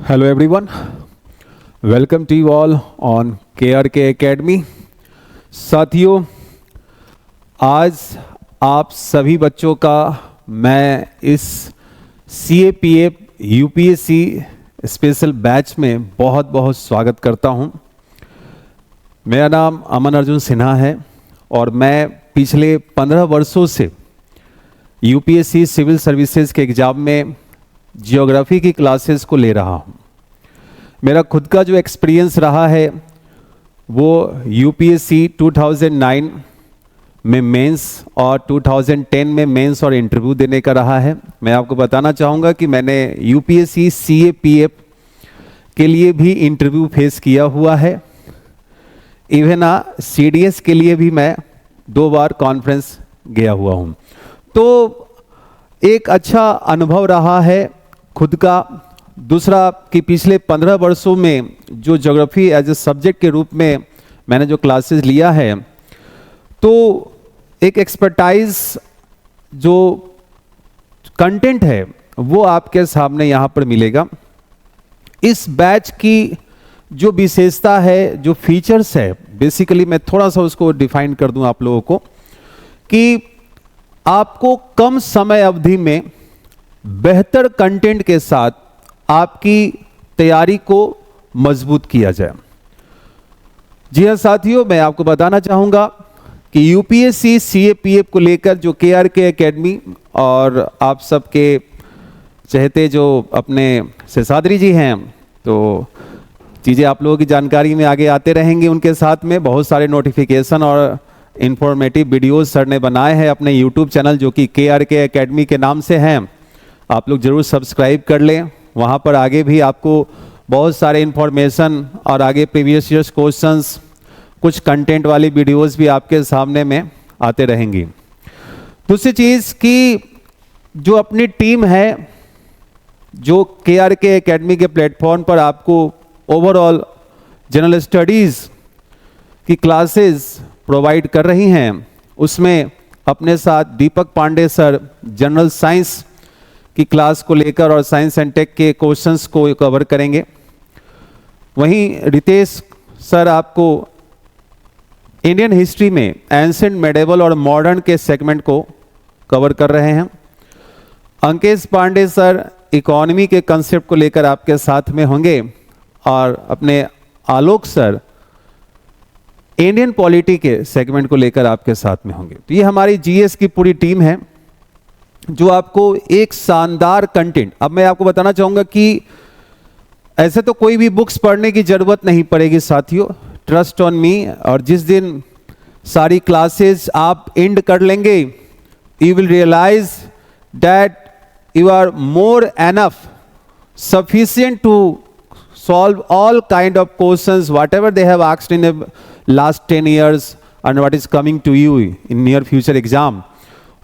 Hello everyone, welcome to you all on KRK Academy। साथियों, आज आप सभी बच्चों का मैं इस CAPF UPSC स्पेशल बैच में बहुत बहुत स्वागत करता हूं। मेरा नाम अमन अर्जुन सिन्हा है और मैं पिछले 15 वर्षों से UPSC सिविल सर्विसेज के एग्ज़ाम में जियोग्राफी की क्लासेस को ले रहा हूं। मेरा खुद का जो एक्सपीरियंस रहा है वो UPSC 2009 में मेंस और 2010 में मेंस और इंटरव्यू देने का रहा है। मैं आपको बताना चाहूँगा कि मैंने UPSC CAPF के लिए भी इंटरव्यू फेस किया हुआ है। इवन CDS के लिए भी मैं 2 बार कॉन्फ्रेंस गया हुआ हूँ। तो एक अच्छा अनुभव रहा है खुद का। दूसरा कि पिछले 15 वर्षों में जो ज्योग्राफी एज ए सब्जेक्ट के रूप में मैंने जो क्लासेस लिया है, तो एक एक्सपर्टाइज जो कंटेंट है वो आपके सामने यहाँ पर मिलेगा। इस बैच की जो विशेषता है, जो फीचर्स है, बेसिकली मैं थोड़ा सा उसको डिफाइन कर दूं आप लोगों को कि आपको कम समय अवधि में बेहतर कंटेंट के साथ आपकी तैयारी को मजबूत किया जाए। जी हाँ साथियों, मैं आपको बताना चाहूँगा कि UPSC CAPF को लेकर जो KRK एकेडमी और आप सबके चहेते जो अपने शेषाद्री जी हैं, तो चीज़ें आप लोगों की जानकारी में आगे आते रहेंगे। उनके साथ में बहुत सारे नोटिफिकेशन और इन्फॉर्मेटिव वीडियोस सर ने बनाए हैं अपने YouTube चैनल जो कि KRK एकेडमी के नाम से हैं। आप लोग ज़रूर सब्सक्राइब कर लें। वहाँ पर आगे भी आपको बहुत सारे इन्फॉर्मेशन और आगे प्रीवियस ईयर्स क्वेश्चंस, कुछ कंटेंट वाली वीडियोस भी आपके सामने में आते रहेंगी। दूसरी चीज़ कि जो अपनी टीम है, जो KRK एकेडमी के प्लेटफॉर्म पर आपको ओवरऑल जनरल स्टडीज़ की क्लासेस प्रोवाइड कर रही हैं, उसमें अपने साथ दीपक पांडे सर जनरल साइंस की क्लास को लेकर और साइंस एंड टेक के क्वेश्चंस को कवर करेंगे। वहीं रितेश सर आपको इंडियन हिस्ट्री में एंशिएंट, मेडिवल और मॉडर्न के सेगमेंट को कवर कर रहे हैं। अंकेश पांडे सर इकोनॉमी के कंसेप्ट को लेकर आपके साथ में होंगे और अपने आलोक सर इंडियन पॉलिटी के सेगमेंट को लेकर आपके साथ में होंगे। तो ये हमारी GS की पूरी टीम है जो आपको एक शानदार कंटेंट। अब मैं आपको बताना चाहूँगा कि ऐसे तो कोई भी बुक्स पढ़ने की ज़रूरत नहीं पड़ेगी साथियों, ट्रस्ट ऑन मी। और जिस दिन सारी क्लासेस आप एंड कर लेंगे, you will realise that you are more enough sufficient to solve all kind of questions whatever they have asked in the last 10 years and what is coming to you in near future exam।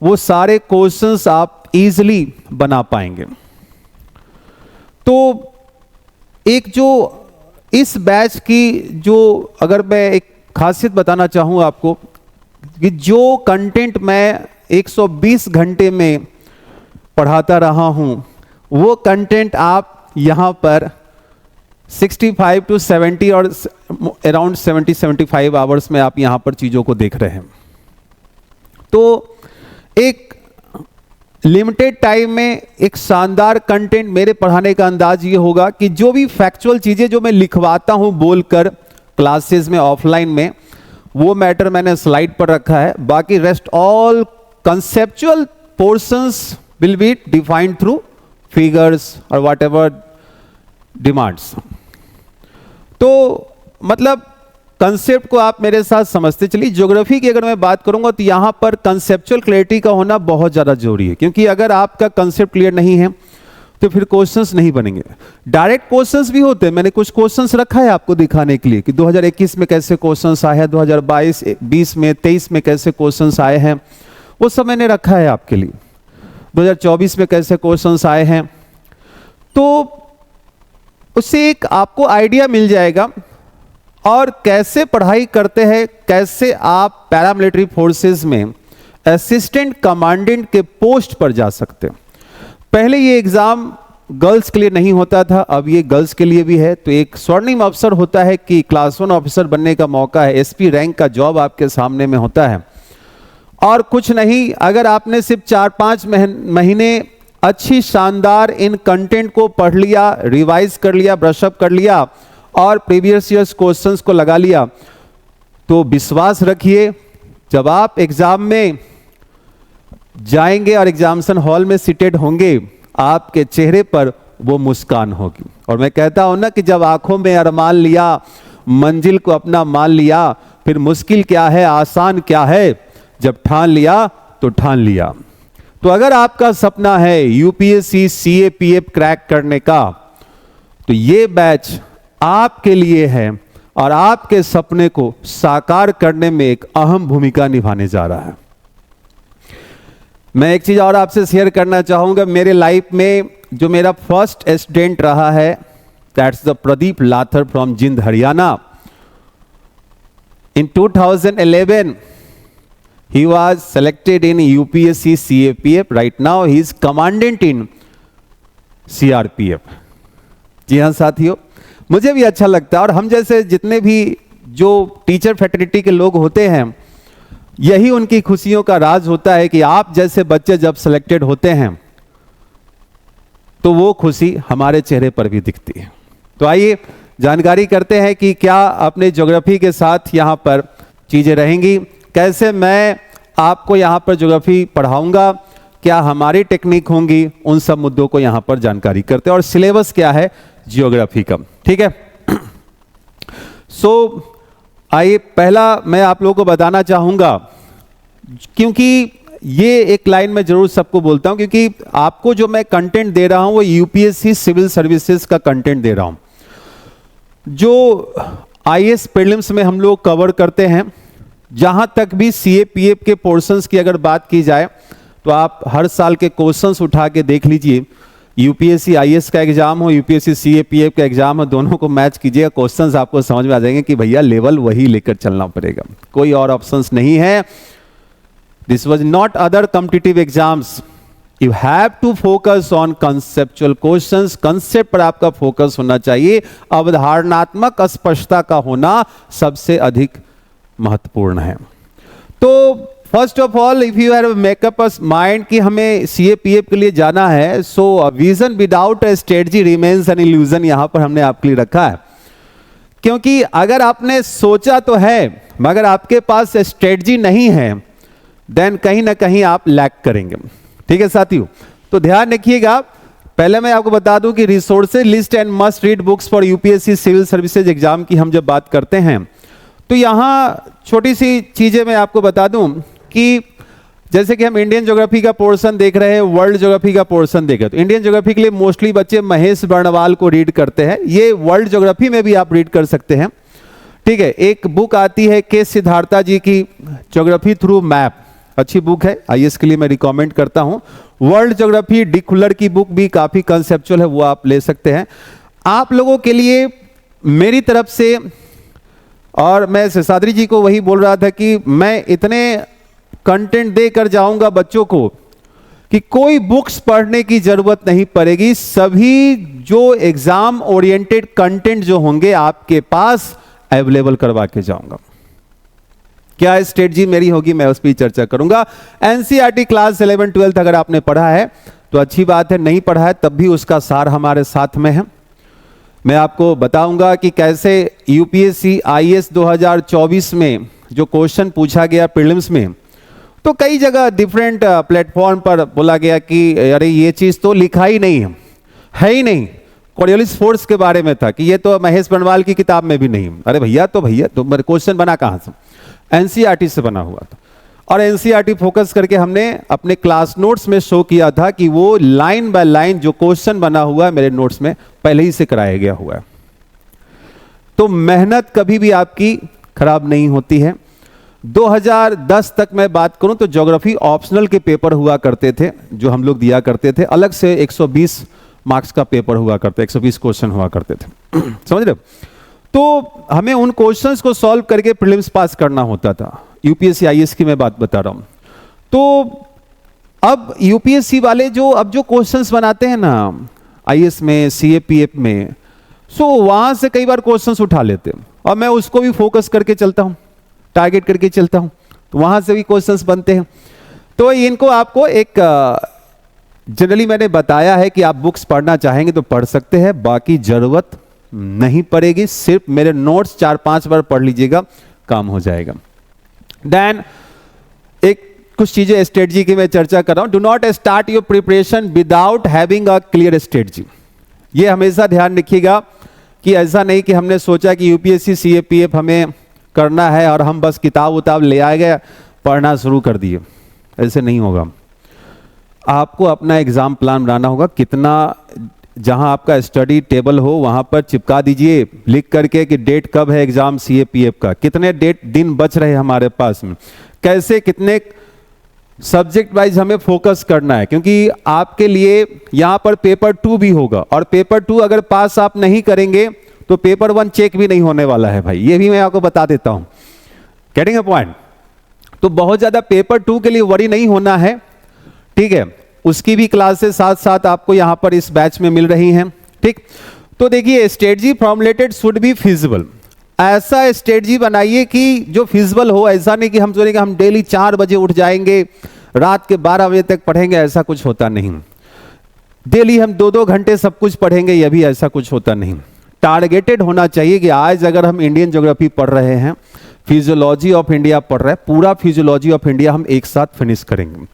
वो सारे questions आप easily बना पाएंगे। तो एक जो इस batch की जो अगर मैं एक खासियत बताना चाहूँ आपको कि जो कंटेंट मैं 120 घंटे में पढ़ाता रहा हूँ, वो कंटेंट आप यहाँ पर 65 to 70 और अराउंड 70-75 आवर्स में आप यहाँ पर चीज़ों को देख रहे हैं। तो एक लिमिटेड टाइम में एक शानदार कंटेंट, मेरे पढ़ाने का अंदाज ये होगा कि जो भी फैक्चुअल चीज़ें जो मैं लिखवाता हूँ बोलकर क्लासेस में ऑफलाइन में, वो मैटर मैंने स्लाइड पर रखा है। बाकी rest all conceptual portions will be defined through figures और व्हाट एवर डिमांड्स। तो मतलब कंसेप्ट को आप मेरे साथ समझते चलिए। ज्योग्राफी की अगर मैं बात करूंगा तो यहाँ पर कंसेप्चुअल क्लैरिटी का होना बहुत ज़्यादा जरूरी है, क्योंकि अगर आपका कंसेप्ट क्लियर नहीं है तो फिर क्वेश्चंस नहीं बनेंगे। डायरेक्ट क्वेश्चंस भी होते हैं, मैंने कुछ क्वेश्चंस रखा है आपको दिखाने के लिए कि 2021 में कैसे क्वेश्चंस आए हैं, 2022, 20 में, 23 में कैसे क्वेश्चंस आए हैं, वो सब मैंने रखा है आपके लिए। 2024 में कैसे क्वेश्चंस आए हैं, तो उससे एक आपको आइडिया मिल जाएगा और कैसे पढ़ाई करते हैं, कैसे आप पैरामिलिट्री फोर्सेस में असिस्टेंट कमांडेंट के पोस्ट पर जा सकते हैं। पहले ये एग्ज़ाम गर्ल्स के लिए नहीं होता था, अब ये गर्ल्स के लिए भी है। तो एक स्वर्णिम अवसर होता है कि क्लास 1 ऑफिसर बनने का मौका है, एसपी रैंक का जॉब आपके सामने में होता है। और कुछ नहीं, अगर आपने सिर्फ 4-5 महीने अच्छी शानदार इन कंटेंट को पढ़ लिया, रिवाइज कर लिया, ब्रशअप कर लिया और प्रीवियस ईयर्स क्वेश्चंस को लगा लिया, तो विश्वास रखिए जब आप एग्जाम में जाएंगे और एग्जामिनेशन हॉल में सीटेड होंगे, आपके चेहरे पर वो मुस्कान होगी। और मैं कहता हूं ना कि जब आंखों में अरमान लिया, मंजिल को अपना मान लिया, फिर मुश्किल क्या है आसान क्या है, जब ठान लिया तो ठान लिया। तो अगर आपका सपना है यूपीएससी सीएपीएफ क्रैक करने का, तो ये बैच आपके लिए है और आपके सपने को साकार करने में एक अहम भूमिका निभाने जा रहा है। मैं एक चीज और आपसे शेयर करना चाहूंगा। मेरे लाइफ में जो मेरा फर्स्ट स्टूडेंट रहा है, that's the Pradeep Lather from Jind Haryana. In 2011 he was selected in UPSC CAPF. Right now he is commandant in CRPF. जी हाँ साथियों, मुझे भी अच्छा लगता है और हम जैसे जितने भी जो टीचर फैकल्टी के लोग होते हैं, यही उनकी खुशियों का राज होता है कि आप जैसे बच्चे जब सिलेक्टेड होते हैं तो वो खुशी हमारे चेहरे पर भी दिखती है। तो आइए जानकारी करते हैं कि क्या अपने ज्योग्राफी के साथ यहाँ पर चीजें रहेंगी, कैसे मैं आपको यहाँ पर ज्योग्राफी पढ़ाऊंगा, क्या हमारी टेक्निक होंगी, उन सब मुद्दों को यहाँ पर जानकारी करते हैं। और सिलेबस क्या है ज्योग्राफी का, ठीक है। आइए पहला मैं आप लोगों को बताना चाहूंगा, क्योंकि ये एक लाइन में जरूर सबको बोलता हूं, क्योंकि आपको जो मैं कंटेंट दे रहा हूं वो यूपीएससी सिविल सर्विसेज का कंटेंट दे रहा हूं। जो आईएएस प्रीलिम्स में हम लोग कवर करते हैं, जहां तक भी सीएपीएफ के पोर्शंस की अगर बात की जाए तो आप हर साल के क्वेश्चंस उठा के देख लीजिए। यूपीएससी आईएएस का एग्जाम हो, यूपीएससी सीएपीएफ का एग्जाम हो, दोनों को मैच कीजिएगा, क्वेश्चंस आपको समझ में आ जाएंगे कि भैया लेवल वही लेकर चलना पड़ेगा, कोई और ऑप्शंस नहीं है। This was not other competitive exams, you have to focus on conceptual questions. Concept पर आपका फोकस होना चाहिए, अवधारणात्मक स्पष्टता का होना सबसे अधिक महत्वपूर्ण है। तो first of all, if you have makeup a mind कि हमें सीएपीएफ के लिए जाना है, so vision without A strategy remains an illusion, यहां पर हमने आपके लिए रखा है। क्योंकि अगर आपने सोचा तो है मगर आपके पास स्ट्रेटजी नहीं है, देन कहीं ना कहीं आप लैक करेंगे, ठीक है साथियों। तो ध्यान रखिएगा। पहले मैं आपको बता दूं कि resources list and must read books for UPSC civil services exam की हम जब बात करते हैं, तो यहां छोटी सी चीजें मैं आपको बता दूं कि जैसे कि हम इंडियन ज्योग्राफी का पोर्शन देख रहे हैं, वर्ल्ड ज्योग्राफी का पोर्शन देख रहे हैं, तो इंडियन ज्योग्राफी के लिए मोस्टली बच्चे महेश बर्णवाल को रीड करते हैं। ये वर्ल्ड ज्योग्राफी में भी आप रीड कर सकते हैं, ठीक है। एक बुक आती है के सिद्धार्था जी की, ज्योग्राफी थ्रू मैप, अच्छी बुक है, आईएएस के लिए मैं रिकमेंड करता हूं। वर्ल्ड ज्योग्राफी डी खुल्लर की बुक भी काफी कंसेप्चुअल है, वो आप ले सकते हैं। आप लोगों के लिए मेरी तरफ से, और मैं शेषाद्री जी को वही बोल रहा था कि मैं इतने कंटेंट देकर जाऊंगा बच्चों को कि कोई बुक्स पढ़ने की जरूरत नहीं पड़ेगी। सभी जो एग्जाम ओरिएंटेड कंटेंट जो होंगे आपके पास अवेलेबल करवा के जाऊंगा। क्या स्ट्रेटजी मेरी होगी, मैं उस पर चर्चा करूंगा। एनसीईआरटी क्लास 11-12 अगर आपने पढ़ा है तो अच्छी बात है, नहीं पढ़ा है तब भी उसका सार हमारे साथ में है। मैं आपको बताऊंगा कि कैसे यूपीएससी आईएएस 2024 में जो क्वेश्चन पूछा गया प्रीलिम्स में, तो कई जगह डिफरेंट प्लेटफॉर्म पर बोला गया कि अरे ये चीज तो लिखा ही नहीं है ही नहीं। कोरियोलिस फोर्स के बारे में था कि ये तो महेश बर्णवाल की किताब में भी नहीं। अरे भैया तो क्वेश्चन बना कहां से? एनसीईआरटी से बना हुआ था। और एनसीईआरटी फोकस करके हमने अपने क्लास नोट्स में शो किया था कि वो लाइन बाय लाइन जो क्वेश्चन बना हुआ है मेरे नोट्स में पहले ही से कराया गया हुआ है। तो मेहनत कभी भी आपकी खराब नहीं होती है। 2010 तक मैं बात करूं तो ज्योग्राफी ऑप्शनल के पेपर हुआ करते थे जो हम लोग दिया करते थे, अलग से 120 मार्क्स का पेपर हुआ करते, 120 क्वेश्चन हुआ करते थे समझ रहे हो। तो हमें उन क्वेश्चंस को सॉल्व करके प्रीलिम्स पास करना होता था। यूपीएससी आईएएस की मैं बात बता रहा हूं। तो अब यूपीएससी वाले जो क्वेश्चंस बनाते हैं ना, आईएएस में, सीएपीएफ में, सो वहां से कई बार क्वेश्चंस उठा लेते हैं और मैं उसको भी फोकस करके चलता हूं, टारगेट करके चलता हूं, तो वहां से भी क्वेश्चंस बनते हैं। तो इनको आपको एक जनरली मैंने बताया है कि आप बुक्स पढ़ना चाहेंगे तो पढ़ सकते हैं, बाकी जरूरत नहीं पड़ेगी, सिर्फ मेरे नोट्स 4-5 बार पढ़ लीजिएगा, काम हो जाएगा। देन एक कुछ चीजें स्ट्रेटजी की मैं चर्चा कर रहा हूं। Do not start your preparation without having a clear strategy. ये हमेशा ध्यान रखिएगा कि ऐसा नहीं कि हमने सोचा कि यूपीएससी सीएपीएफ हमें करना है और हम बस किताब उताब ले आए गए, पढ़ना शुरू कर दिए, ऐसे नहीं होगा। आपको अपना एग्जाम प्लान बनाना होगा, कितना जहां आपका स्टडी टेबल हो वहां पर चिपका दीजिए लिख करके कि डेट कब है एग्जाम सीएपीएफ का, कितने दिन बच रहे हमारे पास में, कैसे कितने सब्जेक्ट वाइज हमें फोकस करना है, क्योंकि आपके लिए यहां पर पेपर 2 भी होगा और पेपर 2 अगर पास आप नहीं करेंगे तो पेपर 1 चेक भी नहीं होने वाला है भाई, ये भी मैं आपको बता देता हूं। Getting a point? तो बहुत ज्यादा पेपर 2 के लिए वरी नहीं होना है, ठीक है। उसकी भी क्लासेस साथ साथ आपको यहां पर इस बैच में मिल रही हैं, ठीक। तो देखिए strategy formulated should be feasible. ऐसा स्ट्रेटजी बनाइए कि जो फिजिबल हो, ऐसा नहीं कि हम सोचेंगे हम डेली 4 बजे उठ जाएंगे, रात के 12 बजे तक पढ़ेंगे, ऐसा कुछ होता नहीं। डेली हम 2-2 घंटे सब कुछ पढ़ेंगे, यह भी ऐसा कुछ होता नहीं। टारगेटेड होना चाहिए कि आज अगर हम इंडियन ज्योग्राफी पढ़ रहे हैं, फिजियोलॉजी ऑफ इंडिया पढ़ रहे हैं, पूरा फिजियोलॉजी ऑफ इंडिया हम एक साथ फिनिश करेंगे।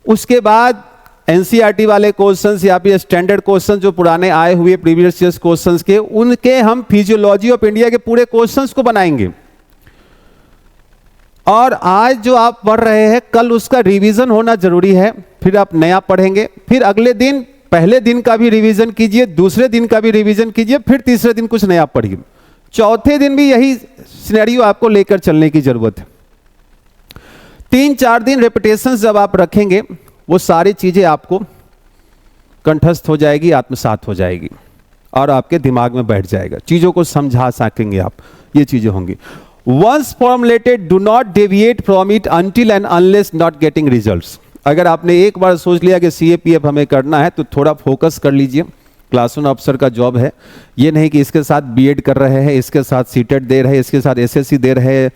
उसके बाद एनसीईआरटी वाले क्वेश्चंस या फिर स्टैंडर्ड क्वेश्चंस जो पुराने आए हुए प्रीवियस ईयर्स क्वेश्चंस के, उनके हम फिजियोलॉजी ऑफ इंडिया के पूरे क्वेश्चंस को बनाएंगे। और आज जो आप पढ़ रहे हैं कल उसका रिवीजन होना जरूरी है, फिर आप नया पढ़ेंगे, फिर अगले दिन पहले दिन का भी रिवीजन कीजिए, दूसरे दिन का भी रिवीजन कीजिए, फिर तीसरे दिन कुछ नया पढ़िए, चौथे दिन भी यही सिनेरियो आपको लेकर चलने की जरूरत है। 3-4 दिन रेपिटेशंस जब आप रखेंगे वो सारी चीजें आपको कंठस्थ हो जाएगी, आत्मसात हो जाएगी और आपके दिमाग में बैठ जाएगा, चीजों को समझा सकेंगे आप, ये चीजें होंगी। Once formulated do not deviate from it until and unless not getting results. अगर आपने एक बार सोच लिया कि सीएपीएफ हमें करना है तो थोड़ा फोकस कर लीजिए, क्लास 1 ऑफिसर का जॉब है, ये नहीं कि इसके साथ बीएड कर रहे हैं, इसके साथ सीटेट दे रहे हैं, इसके साथ एसएससी दे रहे हैं,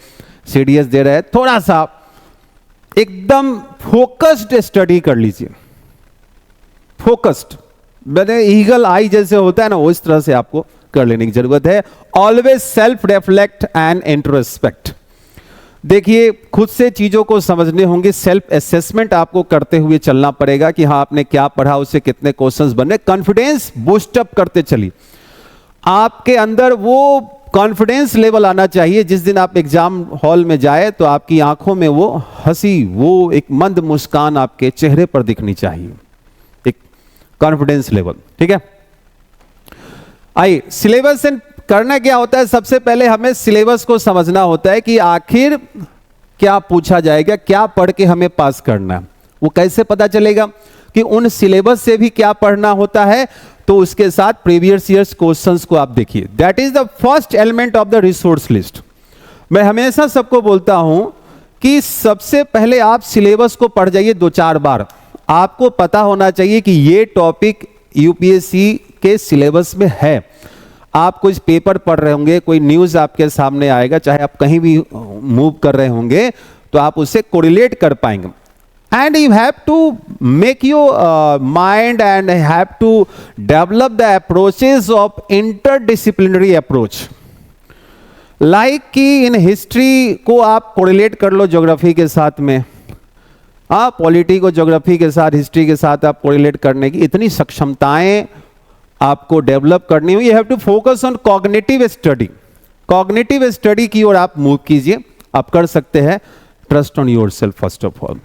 सीडीएस दे रहे हैं, थोड़ा सा एकदम फोकस्ड स्टडी कर लीजिए। फोकस्ड मैंने ईगल आई जैसे होता है ना, उस तरह से आपको कर लेने की जरूरत है। Always self reflect and introspect. देखिए खुद से चीजों को समझने होंगे, सेल्फ असेसमेंट आपको करते हुए चलना पड़ेगा कि हाँ आपने क्या पढ़ा, उससे कितने क्वेश्चंस बने। कॉन्फिडेंस बूस्ट अप करते चलिए, आपके अंदर वो कॉन्फिडेंस लेवल आना चाहिए। जिस दिन आप एग्जाम हॉल में जाए तो आपकी आंखों में वो हंसी, वो एक मंद मुस्कान आपके चेहरे पर दिखनी चाहिए, एक कॉन्फिडेंस लेवल, ठीक है। आइए सिलेबस एंड करना क्या होता है, सबसे पहले हमें सिलेबस को समझना होता है कि आखिर क्या पूछा जाएगा, क्या पढ़ के हमें पास करना है। वो कैसे पता चलेगा कि उन सिलेबस से भी क्या पढ़ना होता है, तो उसके साथ प्रीवियस ईयर्स क्वेश्चंस को आप देखिए। That is the first element of the resource list. मैं हमेशा सबको बोलता हूं कि सबसे पहले आप सिलेबस को पढ़ जाइए 2-4 बार। आपको पता होना चाहिए कि ये टॉपिक यूपीएससी के सिलेबस में है। आप कुछ पेपर पढ़ रहे होंगे, कोई न्यूज आपके सामने आएगा, चाहे आप कहीं भी मूव कर रहे होंगे, तो आप उससे कोरिलेट कर पाएंगे। And you have to make your mind and have to develop the approaches of interdisciplinary approach. Like कि इन हिस्ट्री को आप कोरिलेट कर लो ज्योग्राफी के साथ में, पॉलिटी को ज्योग्राफी के साथ, हिस्ट्री के साथ आप कोरिलेट करने की इतनी सक्षमताएं आपको डेवलप करनी हो। You have to focus on cognitive study. Cognitive study की ओर आप मूव कीजिए, आप कर सकते हैं। Trust on yourself first of all,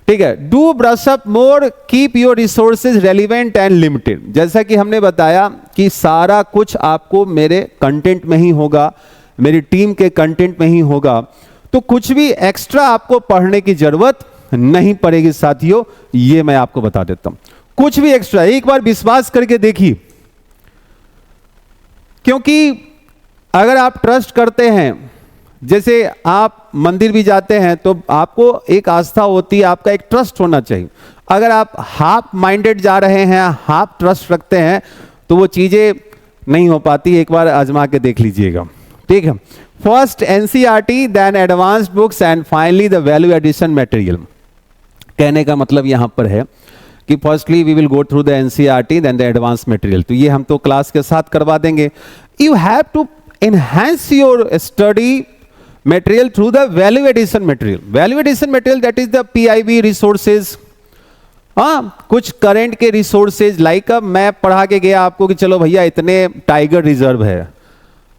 ठीक है। Do brush up more, keep your resources relevant and limited. जैसा कि हमने बताया कि सारा कुछ आपको मेरे कंटेंट में ही होगा, मेरी टीम के कंटेंट में ही होगा, तो कुछ भी एक्स्ट्रा आपको पढ़ने की जरूरत नहीं पड़ेगी साथियों, ये मैं आपको बता देता हूं। कुछ भी एक्स्ट्रा एक बार विश्वास करके देखिए, क्योंकि अगर आप ट्रस्ट करते हैं जैसे आप मंदिर भी जाते हैं तो आपको एक आस्था होती है, आपका एक ट्रस्ट होना चाहिए। अगर आप हाफ माइंडेड जा रहे हैं, हाफ ट्रस्ट रखते हैं, तो वो चीज़ें नहीं हो पाती। एक बार आजमा के देख लीजिएगा, ठीक है। First NCERT, then advanced books and finally the value addition material. कहने का मतलब यहाँ पर है कि firstly we will go through the NCERT then the advance material. तो ये हम तो क्लास के साथ करवा देंगे। You have to enhance your study material through the value addition material. Value addition material that is the PIB resources. हाँ, कुछ करंट के रिसोर्सेज, लाइक अब मैं पढ़ा के गया आपको कि चलो भैया इतने टाइगर रिजर्व है,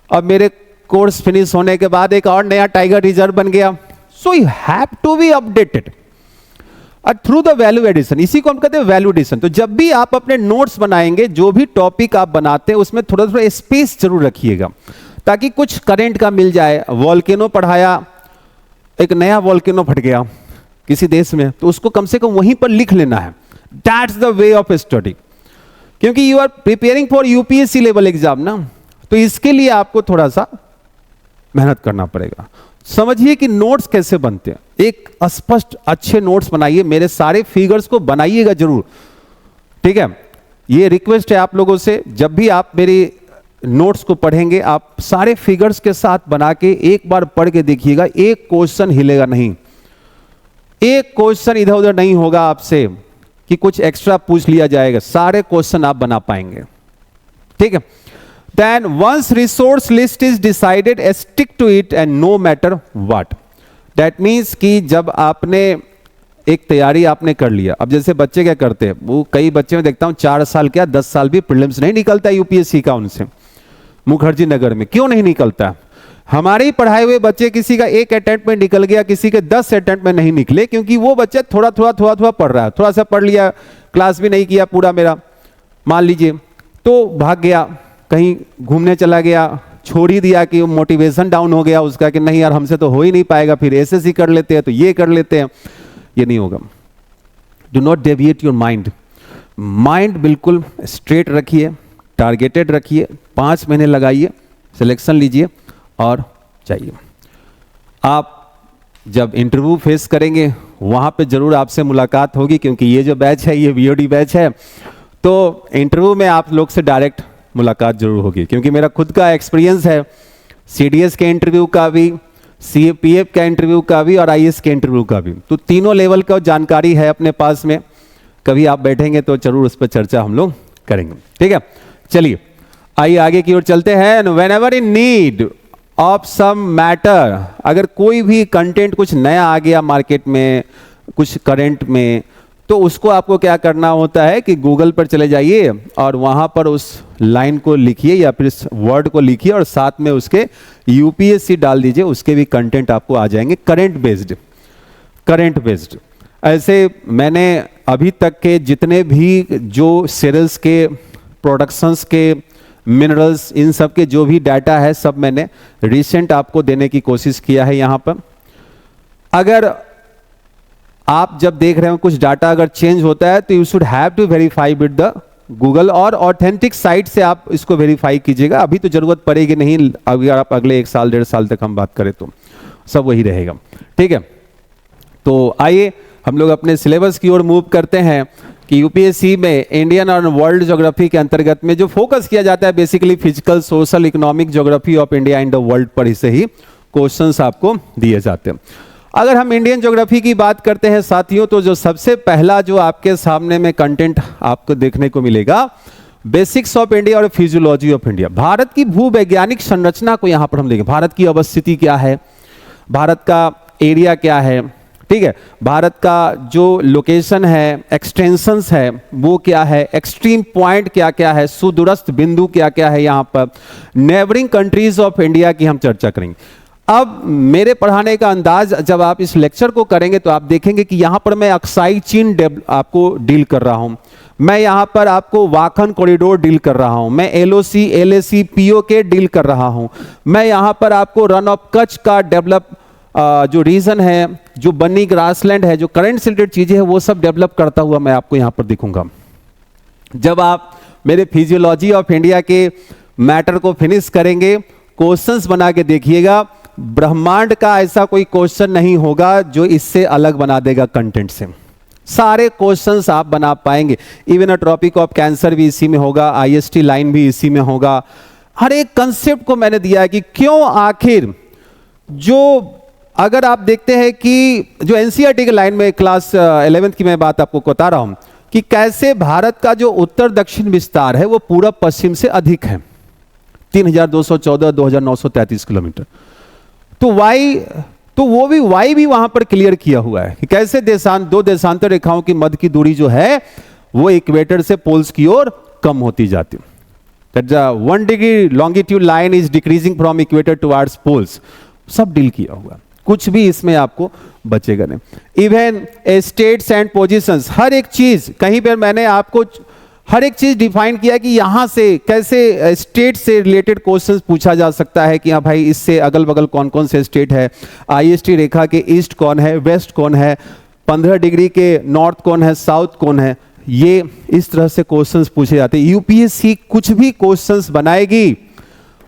अब मेरे कोर्स फिनिश होने के बाद एक और नया टाइगर रिजर्व बन गया। So you have to be updated through the value addition. इसी को हम कहते हैं वैल्यू एडिशन। तो जब भी आप अपने नोट्स बनाएंगे, जो भी टॉपिक आप बनाते हैं, उसमें थोड़ा थोड़ा स्पेस जरूर रखिएगा, ताकि कुछ करंट का मिल जाए। वॉल्केनो पढ़ाया, एक नया वॉल्केनो फट गया किसी देश में, तो उसको कम से कम वहीं पर लिख लेना है। That's the way of study, क्योंकि you are preparing for UPSC level exam ना, तो इसके लिए आपको थोड़ा सा मेहनत करना पड़ेगा। समझिए कि नोट्स कैसे बनते हैं। एक स्पष्ट अच्छे नोट्स बनाइए, मेरे सारे फिगर्स को बनाइएगा जरूर, ठीक है। ये रिक्वेस्ट है आप लोगों से, जब भी आप मेरी नोट्स को पढ़ेंगे, आप सारे फिगर्स के साथ बना के एक बार पढ़ के देखिएगा। एक क्वेश्चन हिलेगा नहीं, एक क्वेश्चन इधर उधर नहीं होगा आपसे कि कुछ एक्स्ट्रा पूछ लिया जाएगा। सारे क्वेश्चन आप बना पाएंगे, ठीक है। Then once resource list is decided, stick to it and no matter what. That means कि जब आपने एक तैयारी आपने कर लिया, अब जैसे बच्चे क्या करते हैं, वो कई बच्चे में देखता हूँ 4 साल क्या 10 साल भी प्रीलिम्स नहीं निकलता यूपीएससी का उनसे, मुखर्जी नगर में। क्यों नहीं निकलता? हमारे ही पढ़ाए हुए बच्चे, किसी का एक अटेम्प्ट में निकल गया, किसी के 10 अटेम्प्ट में नहीं निकले, क्योंकि वो बच्चा थोड़ा थोड़ा पढ़ रहा है। थोड़ा सा पढ़ लिया, क्लास भी नहीं किया पूरा मेरा, मान लीजिए, तो भाग गया, कहीं घूमने चला गया, छोड़ ही दिया कि मोटिवेशन डाउन हो गया उसका कि नहीं यार हमसे तो हो ही नहीं पाएगा, फिर एसएससी कर लेते हैं, तो ये कर लेते हैं। ये नहीं होगा। Do not deviate your mind. Mind बिल्कुल स्ट्रेट रखिए, टारगेटेड रखिए, 5 महीने लगाइए, सिलेक्शन लीजिए और जाइए। आप जब इंटरव्यू फेस करेंगे वहां पे जरूर आपसे मुलाकात होगी, क्योंकि ये जो बैच है ये वीओडी बैच है, तो इंटरव्यू में आप लोग से डायरेक्ट मुलाकात जरूर होगी। क्योंकि मेरा खुद का एक्सपीरियंस है सीडीएस के इंटरव्यू का भी, सीपीएफ का इंटरव्यू का भी और आईएएस के इंटरव्यू का भी, तो तीनों लेवल का जानकारी है अपने पास में। कभी आप बैठेंगे तो जरूर उस पर चर्चा हम लोग करेंगे, ठीक है। चलिए आइए आगे की ओर चलते हैं। Whenever in need of some matter, अगर कोई भी कंटेंट कुछ नया आ गया मार्केट में, कुछ करंट में, तो उसको आपको क्या करना होता है कि गूगल पर चले जाइए और वहां पर उस लाइन को लिखिए या फिर इस वर्ड को लिखिए और साथ में उसके यूपीएससी डाल दीजिए, उसके भी कंटेंट आपको आ जाएंगे करंट बेस्ड। ऐसे मैंने अभी तक के जितने भी जो सीरियल्स के, प्रोडक्शंस के, मिनरल्स, इन सब के जो भी डाटा है सब मैंने रिसेंट आपको देने की कोशिश किया है यहाँ पर। अगर आप जब देख रहे हो कुछ डाटा अगर चेंज होता है तो you should have to verify with the Google और ऑथेंटिक साइट से आप इसको वेरीफाई कीजिएगा। अभी तो जरूरत पड़ेगी नहीं, अगर आप अगले 1 साल 1.5 साल तक हम बात करें तो सब वही रहेगा, ठीक है। तो आइए हम लोग अपने सिलेबस की ओर मूव करते हैं कि यूपीएससी में इंडियन और वर्ल्ड ज्योग्राफी के अंतर्गत में जो फोकस किया जाता है basically physical, social, economic geography of India and the world पर ही से ही क्वेश्चंस आपको दिए जाते हैं। अगर हम इंडियन ज्योग्राफी की बात करते हैं साथियों, तो जो सबसे पहला जो आपके सामने में कंटेंट आपको देखने को मिलेगा, बेसिक्स ऑफ इंडिया और फिजियोलॉजी ऑफ इंडिया। भारत की भूवैज्ञानिक संरचना को यहां पर हम देखें, भारत की अवस्थिति क्या है, भारत का एरिया क्या है, ठीक है, भारत का जो लोकेशन है, एक्सटेंशंस है वो क्या है, एक्सट्रीम पॉइंट क्या क्या है, सुदूरस्थ बिंदु क्या क्या है, यहाँ पर नेबरिंग कंट्रीज ऑफ इंडिया की हम चर्चा करेंगे। अब मेरे पढ़ाने का अंदाज जब आप इस लेक्चर को करेंगे तो आप देखेंगे कि यहां पर मैं अक्साई चीन आपको डील कर रहा हूं, मैं यहां पर आपको वाखन कॉरिडोर डील कर रहा हूं, मैं एलओसी, एलएसी, पीओके डील कर रहा हूं, मैं यहां पर आपको रन ऑफ कच्छ का डेवलप जो रीजन है, जो बन्नी ग्रासलैंड है, जो करंट से रिलेटेड चीजें हैं वो सब डेवलप करता हुआ मैं आपको यहां पर दिखूंगा। जब आप मेरे फिजियोलॉजी ऑफ इंडिया के मैटर को फिनिश करेंगे, क्वेश्चंस बना के देखिएगा, ब्रह्मांड का ऐसा कोई क्वेश्चन नहीं होगा जो इससे अलग बना देगा कंटेंट से। सारे क्वेश्चंस आप बना पाएंगे। Even a topic of cancer भी इसी में होगा, आईएसटी लाइन भी इसी में होगा। हर एक कंसेप्ट को मैंने दिया है कि क्यों आखिर जो अगर आप देखते हैं कि जो एनसीईआरटी के लाइन में क्लास 11th की मैं बात आपको बता रहा हूं कि कैसे भारत का जो उत्तर दक्षिण विस्तार है वो पूरब पश्चिम से अधिक है, 3214 2933 किलोमीटर। तो वाई भी वहां पर क्लियर किया हुआ है कि कैसे दो देशांतर रेखाओं की मध्य की दूरी जो है वो इक्वेटर से पोल्स की ओर कम होती जाती है। That the 1 degree longitude line is decreasing from equator towards poles. सब डील किया हुआ, कुछ भी इसमें आपको बचेगा नहीं। इवन स्टेट्स एंड पोजीशंस, हर एक चीज कहीं पर मैंने आपको हर एक चीज डिफाइन किया कि यहां से कैसे स्टेट से रिलेटेड क्वेश्चंस पूछा जा सकता है कि हाँ भाई इससे अगल बगल कौन कौन से स्टेट है, आईएसटी रेखा के ईस्ट कौन है, वेस्ट कौन है, 15 डिग्री के नॉर्थ कौन है, साउथ कौन है। ये इस तरह से क्वेश्चंस पूछे जाते हैं। यूपीएससी कुछ भी क्वेश्चंस बनाएगी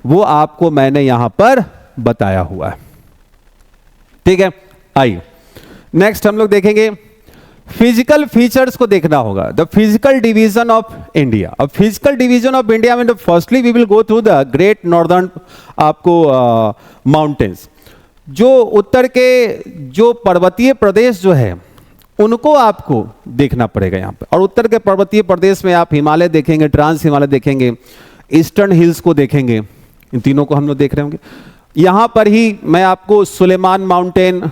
वो आपको मैंने यहां पर बताया हुआ है। ठीक है, आइए नेक्स्ट हम लोग देखेंगे फिजिकल फीचर्स को देखना होगा। The physical division of India. अब फिजिकल डिवीजन ऑफ इंडिया में firstly we will go through the great northern आपको माउंटेन्स। जो उत्तर के जो पर्वतीय प्रदेश जो है उनको आपको देखना पड़ेगा यहाँ पे। और उत्तर के पर्वतीय प्रदेश में आप हिमालय देखेंगे, ट्रांस हिमालय देखेंगे, ईस्टर्न हिल्स को देखेंगे, इन तीनों को हम लोग देख रहे होंगे। यहाँ पर ही मैं आपको सुलेमान माउंटेन,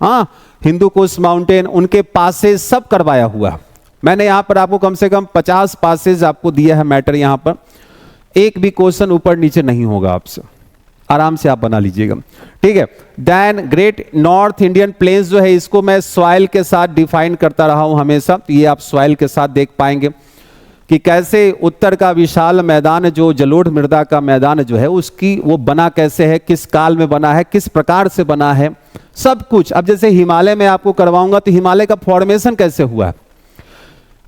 हाँ हिंदू कुश माउंटेन, उनके पासेज सब करवाया हुआ। मैंने यहाँ पर आपको कम से कम 50 पासेज आपको दिया है मैटर। यहाँ पर एक भी क्वेश्चन ऊपर नीचे नहीं होगा आपसे, आराम से आप बना लीजिएगा। ठीक है, then great north Indian plains जो है इसको मैं सॉइल के साथ डिफाइन करता रहा हूं हमेशा। ये आप सॉइल के साथ देख पाएंगे कि कैसे उत्तर का विशाल मैदान जो जलोढ़ मृदा का मैदान जो है उसकी वो बना कैसे है, किस काल में बना है, किस प्रकार से बना है, सब कुछ। अब जैसे हिमालय में आपको करवाऊंगा तो हिमालय का फॉर्मेशन कैसे हुआ है,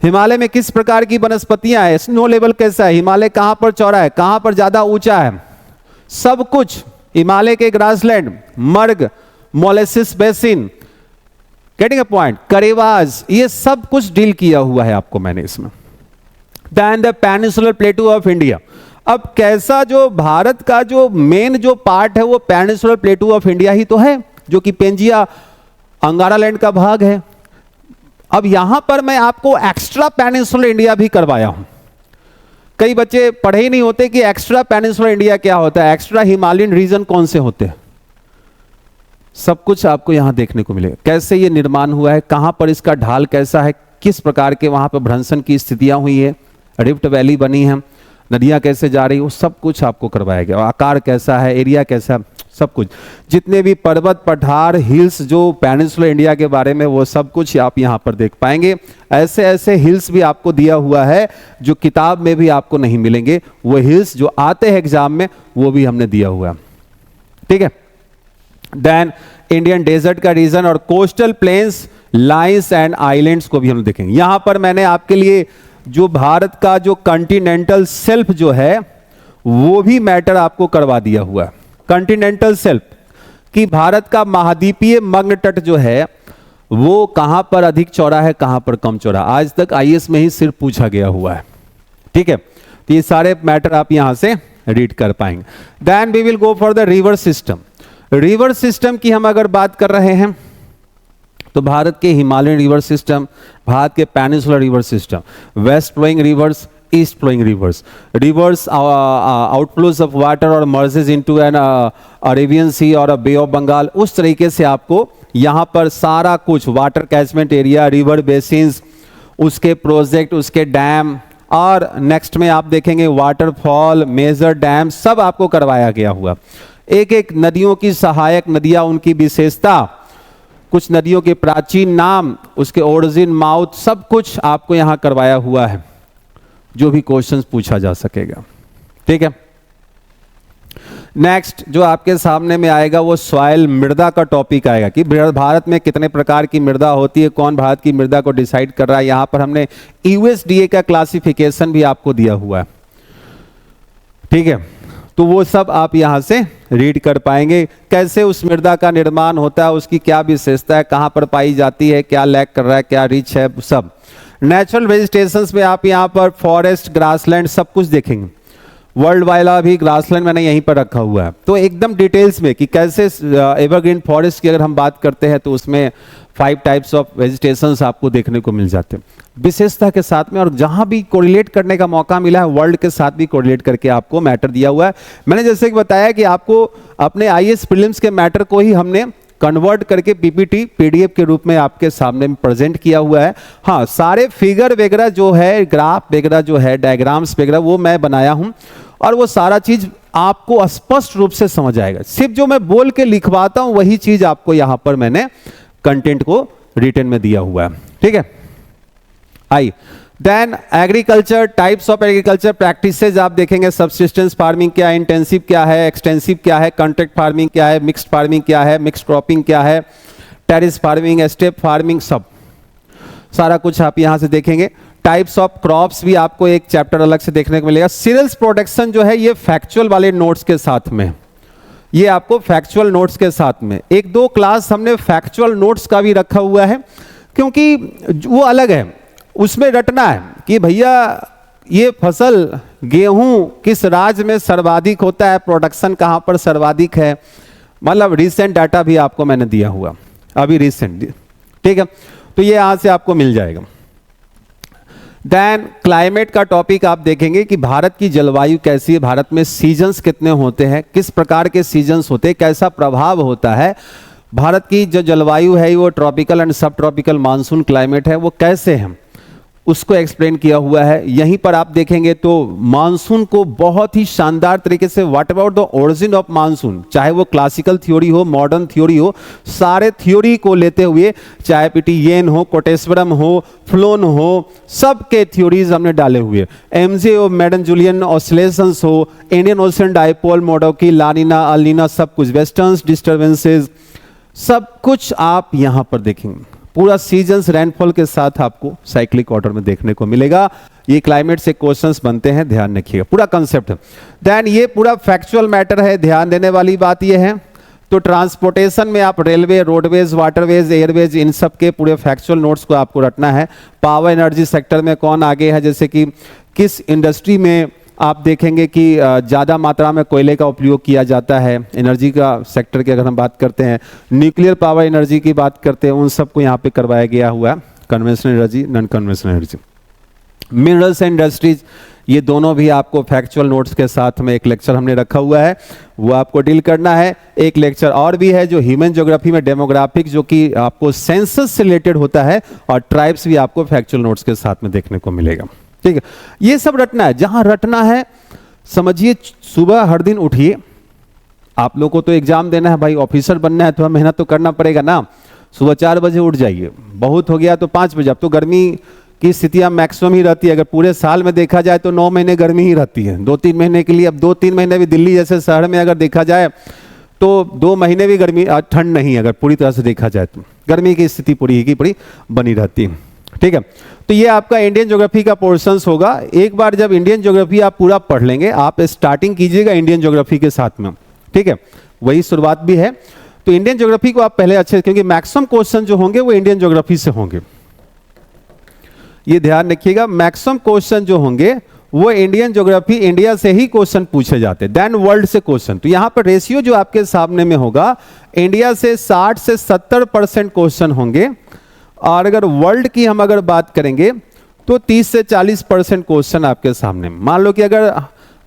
हिमालय में किस प्रकार की वनस्पतियां है, स्नो लेवल कैसा है, हिमालय कहां पर चौड़ा है, कहां पर ज्यादा ऊंचा है, सब कुछ। हिमालय के ग्रासलैंड, मर्ग, molasses basin, getting a point, karewas, ये सब कुछ डील किया हुआ है आपको मैंने इसमें। Then the peninsular plateau of India. अब कैसा जो भारत का जो मेन जो पार्ट है वो पेनिनसुलर प्लेटू ऑफ इंडिया ही तो है, जो कि पेंजिया अंगारा लैंड का भाग है। अब यहां पर मैं आपको एक्स्ट्रा पेनिनसुलर इंडिया भी करवाया हूं। कई बच्चे पढ़े ही नहीं होते कि एक्स्ट्रा पेनिनसुलर इंडिया क्या होता है, एक्स्ट्रा हिमालयन रीजन कौन से होते हैं, सब कुछ आपको यहां देखने को मिलेगा। कैसे ये निर्माण हुआ है, कहां पर इसका ढाल कैसा है, किस प्रकार के वहां पर भ्रंशन की स्थितियां हुई है, रिफ्ट वैली बनी है, नदियां कैसे जा रही है, वो सब कुछ आपको करवाया गया। आकार कैसा है, एरिया कैसा है, सब कुछ। जितने भी पर्वत पठार हिल्स जो पेनिनसुलर इंडिया के बारे में वो सब कुछ आप यहां पर देख पाएंगे। ऐसे ऐसे हिल्स भी आपको दिया हुआ है जो किताब में भी आपको नहीं मिलेंगे, वो हिल्स जो आते हैं एग्जाम में वो भी हमने दिया हुआ है। ठीक है, देन इंडियन डेजर्ट का रीजन और coastal planes, lines and islands को भी हम देखेंगे। यहां पर मैंने आपके लिए जो भारत का जो कॉन्टिनेंटल शेल्फ जो है वो भी मैटर आपको करवा दिया हुआ है। कॉन्टिनेंटल शेल्फ कि भारत का महाद्वीपीय मग्न तट जो है वो कहां पर अधिक चौड़ा है, कहां पर कम चौड़ा, आज तक आईएएस में ही सिर्फ पूछा गया हुआ है। ठीक है, तो ये सारे मैटर आप यहां से रीड कर पाएंगे। Then we will go for the river system. River system की हम अगर बात कर रहे हैं तो भारत के हिमालयन रिवर सिस्टम, भारत के peninsular river system, west flowing rivers, east flowing rivers, rivers outflows of water और merges into an Arabian Sea और बे ऑफ बंगाल। उस तरीके से आपको यहाँ पर सारा कुछ water catchment area, river basins, उसके प्रोजेक्ट, उसके डैम, और नेक्स्ट में आप देखेंगे वाटरफॉल, मेजर डैम, सब आपको करवाया गया हुआ। एक एक नदियों की सहायक नदियां, उनकी विशेषता, कुछ नदियों के प्राचीन नाम, उसके ओरिजिन, माउथ, सब कुछ आपको यहां करवाया हुआ है जो भी क्वेश्चंस पूछा जा सकेगा। ठीक है, नेक्स्ट जो आपके सामने में आएगा वो सॉइल, मृदा का टॉपिक आएगा कि भारत में कितने प्रकार की मृदा होती है, कौन भारत की मृदा को डिसाइड कर रहा है। यहां पर हमने यूएसडीए का क्लासिफिकेशन भी आपको दिया हुआ है। ठीक है, तो वो सब आप यहां से रीड कर पाएंगे। कैसे उस मृदा का निर्माण होता है, उसकी क्या विशेषता है, कहाँ पर पाई जाती है, क्या लैक कर रहा है, क्या रिच है, सब। नेचुरल वेजिटेशंस में आप यहाँ पर फॉरेस्ट, ग्रासलैंड सब कुछ देखेंगे। वर्ल्ड वाइला भी ग्रासलैंड मैंने यहीं पर रखा हुआ है, तो एकदम डिटेल्स में कि कैसे एवरग्रीन फॉरेस्ट की अगर हम बात करते हैं तो उसमें 5 टाइप्स ऑफ वेजिटेशंस आपको देखने को मिल जाते हैं विशेषता के साथ में। और जहां भी कोरिलेट करने का मौका मिला है वर्ल्ड के साथ भी कोरिलेट करके आपको मैटर दिया हुआ है। मैंने जैसे कि बताया कि आपको अपने आईएएस प्रीलिम्स के मैटर को ही हमने कन्वर्ट करके पीपीटी पीडीएफ के रूप में आपके सामने प्रेजेंट किया हुआ है। हाँ, सारे फिगर वगैरह जो है, ग्राफ वगैरह जो है, डायग्राम्स वगैरह वो मैं बनाया हूं और वो सारा चीज आपको स्पष्ट रूप से समझ आएगा। सिर्फ जो मैं बोल के लिखवाता हूं वही चीज आपको यहां पर मैंने कंटेंट को रिटन में दिया हुआ है। ठीक है, I then agriculture, types of agriculture practices आप देखेंगे। सबसिस्टेंस फार्मिंग क्या है, इंटेंसिव क्या है, एक्सटेंसिव क्या है, कॉन्ट्रैक्ट फार्मिंग क्या है, मिक्स्ड फार्मिंग क्या है, मिक्स्ड क्रॉपिंग क्या है, टेरेस फार्मिंग, स्टेप फार्मिंग, सब सारा कुछ आप यहां से देखेंगे। टाइप्स ऑफ क्रॉप्स भी आपको एक चैप्टर अलग से देखने को मिलेगा। सीरियल्स प्रोडक्शन जो है ये फैक्चुअल वाले नोट्स के साथ में, ये आपको फैक्चुअल नोट्स के साथ में 1-2 क्लास हमने फैक्चुअल नोट्स का भी रखा हुआ है, क्योंकि वो अलग है, उसमें रटना है कि भैया ये फसल गेहूं किस राज्य में सर्वाधिक होता है, प्रोडक्शन कहां पर सर्वाधिक है, मतलब रिसेंट डाटा भी आपको मैंने दिया हुआ अभी रिसेंट। ठीक है, तो ये यहां से आपको मिल जाएगा। देन क्लाइमेट का टॉपिक आप देखेंगे कि भारत की जलवायु कैसी है, भारत में सीजन्स कितने होते हैं, किस प्रकार के सीजन्स होते हैं, कैसा प्रभाव होता है, भारत की जो जलवायु है वो ट्रॉपिकल एंड सब ट्रॉपिकल मानसून क्लाइमेट है वो कैसे है, उसको एक्सप्लेन किया हुआ है। यहीं पर आप देखेंगे तो मानसून को बहुत ही शानदार तरीके से, what about the origin of monsoon, चाहे वो क्लासिकल थ्योरी हो, मॉडर्न थ्योरी हो, सारे थ्योरी को लेते हुए, चाहे पिटियेन हो, कोटेश्वरम हो, फ्लोन हो, सबके थ्योरीज हमने डाले हुए। एमजे हो, मैडन जूलियन ऑसिलेशंस हो, इंडियन ओशन डाइपोल मॉडल की, लानिना अलिना, सब कुछ, वेस्टर्न डिस्टर्बेंसेस, सब कुछ आप यहां पर देखेंगे। पूरा सीजन्स रेनफॉल के साथ आपको साइक्लिक ऑर्डर में देखने को मिलेगा। ये क्लाइमेट से क्वेश्चंस बनते हैं, ध्यान रखिएगा, पूरा कंसेप्ट। देन ये पूरा फैक्चुअल मैटर है, ध्यान देने वाली बात ये है। तो ट्रांसपोर्टेशन में आप रेलवे, रोडवेज, वाटरवेज, एयरवेज, इन सब के पूरे फैक्चुअल नोट्स को आपको रटना है। पावर एनर्जी सेक्टर में कौन आगे है, जैसे कि किस इंडस्ट्री में आप देखेंगे कि ज़्यादा मात्रा में कोयले का उपयोग किया जाता है। एनर्जी का सेक्टर की अगर हम बात करते हैं, न्यूक्लियर पावर एनर्जी की बात करते हैं, उन सबको यहाँ पे करवाया गया हुआ है, conventional energy, non conventional energy. Minerals and industries, ये दोनों भी आपको फैक्चुअल नोट्स के साथ में एक लेक्चर हमने रखा हुआ है, वो आपको डील करना है। एक लेक्चर और भी है जो ह्यूमन ज्योग्राफी में डेमोग्राफिक, जो कि आपको सेंसस से रिलेटेड होता है, और ट्राइब्स भी आपको फैक्चुअल नोट्स के साथ में देखने को मिलेगा। ठीक है, ये सब रटना है। जहां रटना है समझिए, सुबह हर दिन उठिए, आप लोग को तो एग्जाम देना है भाई, ऑफिसर बनना है, थोड़ा मेहनत तो करना पड़ेगा ना। सुबह 4 बजे उठ जाइए, बहुत हो गया तो 5 बजे। अब तो गर्मी की स्थितियां मैक्सिमम ही रहती है, अगर पूरे साल में देखा जाए तो 9 महीने गर्मी ही रहती है, 2-3 महीने के लिए। अब 2-3 महीने भी दिल्ली जैसे शहर में अगर देखा जाए तो 2 महीने भी गर्मी, ठंड नहीं, अगर पूरी तरह से देखा जाए तो गर्मी की स्थिति पूरी की पूरी बनी रहती है। ठीक है, तो ये आपका इंडियन ज्योग्राफी का पोर्शंस होगा। एक बार जब इंडियन ज्योग्राफी आप पूरा पढ़ लेंगे, आप स्टार्टिंग कीजिएगा इंडियन ज्योग्राफी के साथ में। ठीक है, वही शुरुआत भी है। तो इंडियन ज्योग्राफी को आप पहले अच्छे, क्योंकि मैक्सिमम क्वेश्चन जो होंगे वो इंडियन ज्योग्राफी से होंगे, ये ध्यान रखिएगा। मैक्सिमम क्वेश्चन जो होंगे वो इंडियन ज्योग्राफी, इंडिया से ही क्वेश्चन पूछे जाते हैं, देन वर्ल्ड से क्वेश्चन। तो यहां पर रेशियो जो आपके सामने में होगा, इंडिया से 60 से 70% क्वेश्चन होंगे, और अगर वर्ल्ड की हम अगर बात करेंगे तो 30 से 40% क्वेश्चन आपके सामने। मान लो कि अगर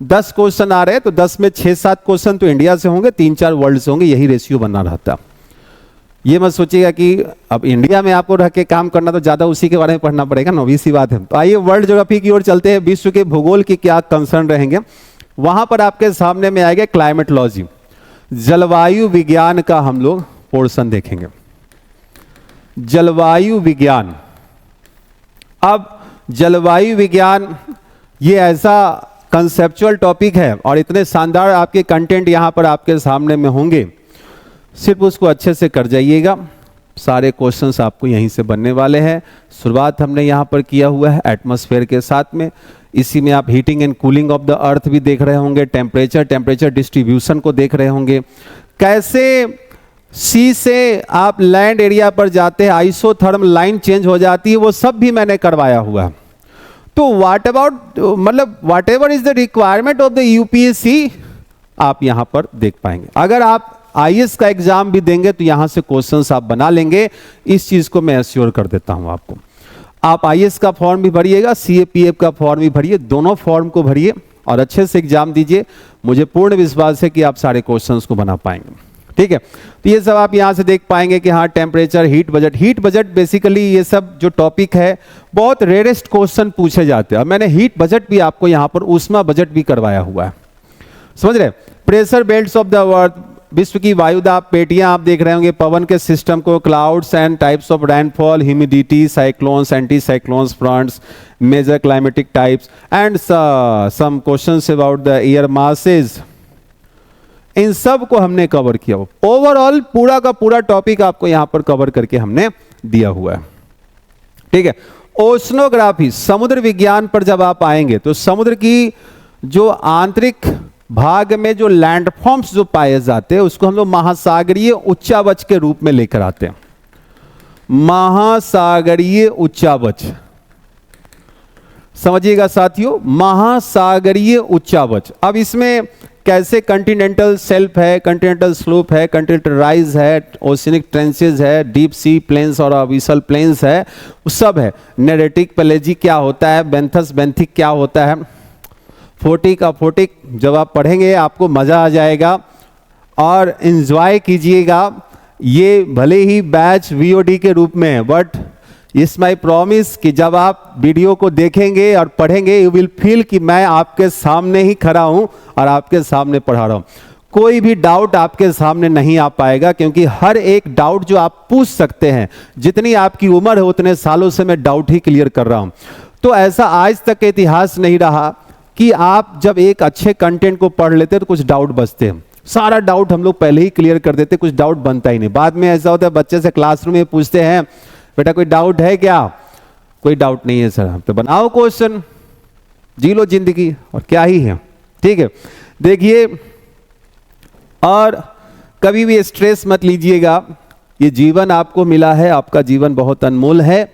10 क्वेश्चन आ रहे हैं तो 10 में 6-7 क्वेश्चन तो इंडिया से होंगे, 3-4 वर्ल्ड से होंगे, यही रेशियो बना रहता। ये मत सोचिएगा कि अब इंडिया में आपको रह के काम करना तो ज्यादा उसी के बारे में पढ़ना पड़ेगा, नौवीं सी बात है। तो आइए वर्ल्ड ज्योग्राफी की ओर चलते हैं। विश्व के भूगोल की क्या कंसर्न रहेंगे, वहां पर आपके सामने में आएगा क्लाइमेटोलॉजी, जलवायु विज्ञान का हम लोग पोर्शन देखेंगे। जलवायु विज्ञान, अब जलवायु विज्ञान ये ऐसा कंसेप्चुअल टॉपिक है और इतने शानदार आपके कंटेंट यहां पर आपके सामने में होंगे, सिर्फ उसको अच्छे से कर जाइएगा। सारे क्वेश्चंस आपको यहीं से बनने वाले हैं। शुरुआत हमने यहां पर किया हुआ है एटमॉस्फेयर के साथ में। इसी में आप heating and cooling of the earth भी देख रहे होंगे, टेम्परेचर डिस्ट्रीब्यूशन को देख रहे होंगे, कैसे सी से आप लैंड एरिया पर जाते हैं आइसोथर्म लाइन चेंज हो जाती है, वो सब भी मैंने करवाया हुआ है। तो व्हाट अबाउट मतलब what ever is the requirement of the UPSC आप यहां पर देख पाएंगे। अगर आप आईएएस का एग्जाम भी देंगे तो यहां से क्वेश्चंस आप बना लेंगे, इस चीज को मैं एश्योर कर देता हूं आपको। आप आईएएस का फॉर्म भी भरिएगा, सीएपीएफ का फॉर्म भी भरिए, दोनों फॉर्म को भरिए और अच्छे से एग्जाम दीजिए। मुझे पूर्ण विश्वास है कि आप सारे क्वेश्चंस को बना पाएंगे। ठीक है, तो ये सब आप यहां से देख पाएंगे कि हाँ टेम्परेचर, हीट बजट बेसिकली ये सब जो टॉपिक है बहुत रेयरेस्ट क्वेश्चन पूछे जाते हैं। और मैंने हीट बजट भी आपको यहां पर ऊष्मा बजट भी करवाया हुआ है, समझ रहे। Pressure belts of the earth, विश्व की वायुदाब पेटियां आप देख रहे होंगे, पवन के सिस्टम को, clouds and types of rainfall, humidity, cyclones, anti cyclones fronts, major climatic types and some questions about the air masses, इन सब को हमने कवर किया। ओवरऑल पूरा का पूरा टॉपिक आपको यहां पर कवर करके हमने दिया हुआ है। ठीक है, ओशनोग्राफी, समुद्र विज्ञान पर जब आप आएंगे तो समुद्र की जो आंतरिक भाग में जो लैंडफॉर्म्स जो पाए जाते हैं उसको हम लोग महासागरीय उच्चावच के रूप में लेकर आते हैं। महासागरीय उच्चावच, समझिएगा साथियों, महासागरीय उच्चावच। अब इसमें कैसे कंटिनेंटल शेल्फ है, कंटिनेंटल स्लोप है, कंटिनेंटल राइज है, ओशियनिक ट्रेंचेज है, डीप सी प्लेन्स और अबिसल प्लेन्स है, वो सब है। नेरेटिक पेलेजिक क्या होता है, बेंथस बेंथिक क्या होता है, फोटिक अफोटिक, जब आप पढ़ेंगे आपको मजा आ जाएगा और एंजॉय कीजिएगा। ये भले ही बैच वीओडी के रूप में है, बट इट्स माई प्रॉमिस कि जब आप वीडियो को देखेंगे और पढ़ेंगे यू विल फील कि मैं आपके सामने ही खड़ा हूं और आपके सामने पढ़ा रहा हूं। कोई भी डाउट आपके सामने नहीं आ पाएगा, क्योंकि हर एक डाउट जो आप पूछ सकते हैं, जितनी आपकी उम्र है उतने सालों से मैं डाउट ही क्लियर कर रहा हूं। तो ऐसा आज तक इतिहास नहीं रहा कि आप जब एक अच्छे कंटेंट को पढ़ लेते तो कुछ डाउट बचते हैं। सारा डाउट हम लोग पहले ही क्लियर कर देते, कुछ डाउट बनता ही नहीं। बाद में ऐसा होता है बच्चे से क्लासरूम में पूछते हैं बेटा कोई डाउट है क्या, कोई डाउट नहीं है सर, तो बनाओ क्वेश्चन, जी लो जिंदगी, और क्या ही है। ठीक है, देखिए, और कभी भी स्ट्रेस मत लीजिएगा, ये जीवन आपको मिला है, आपका जीवन बहुत अनमोल है।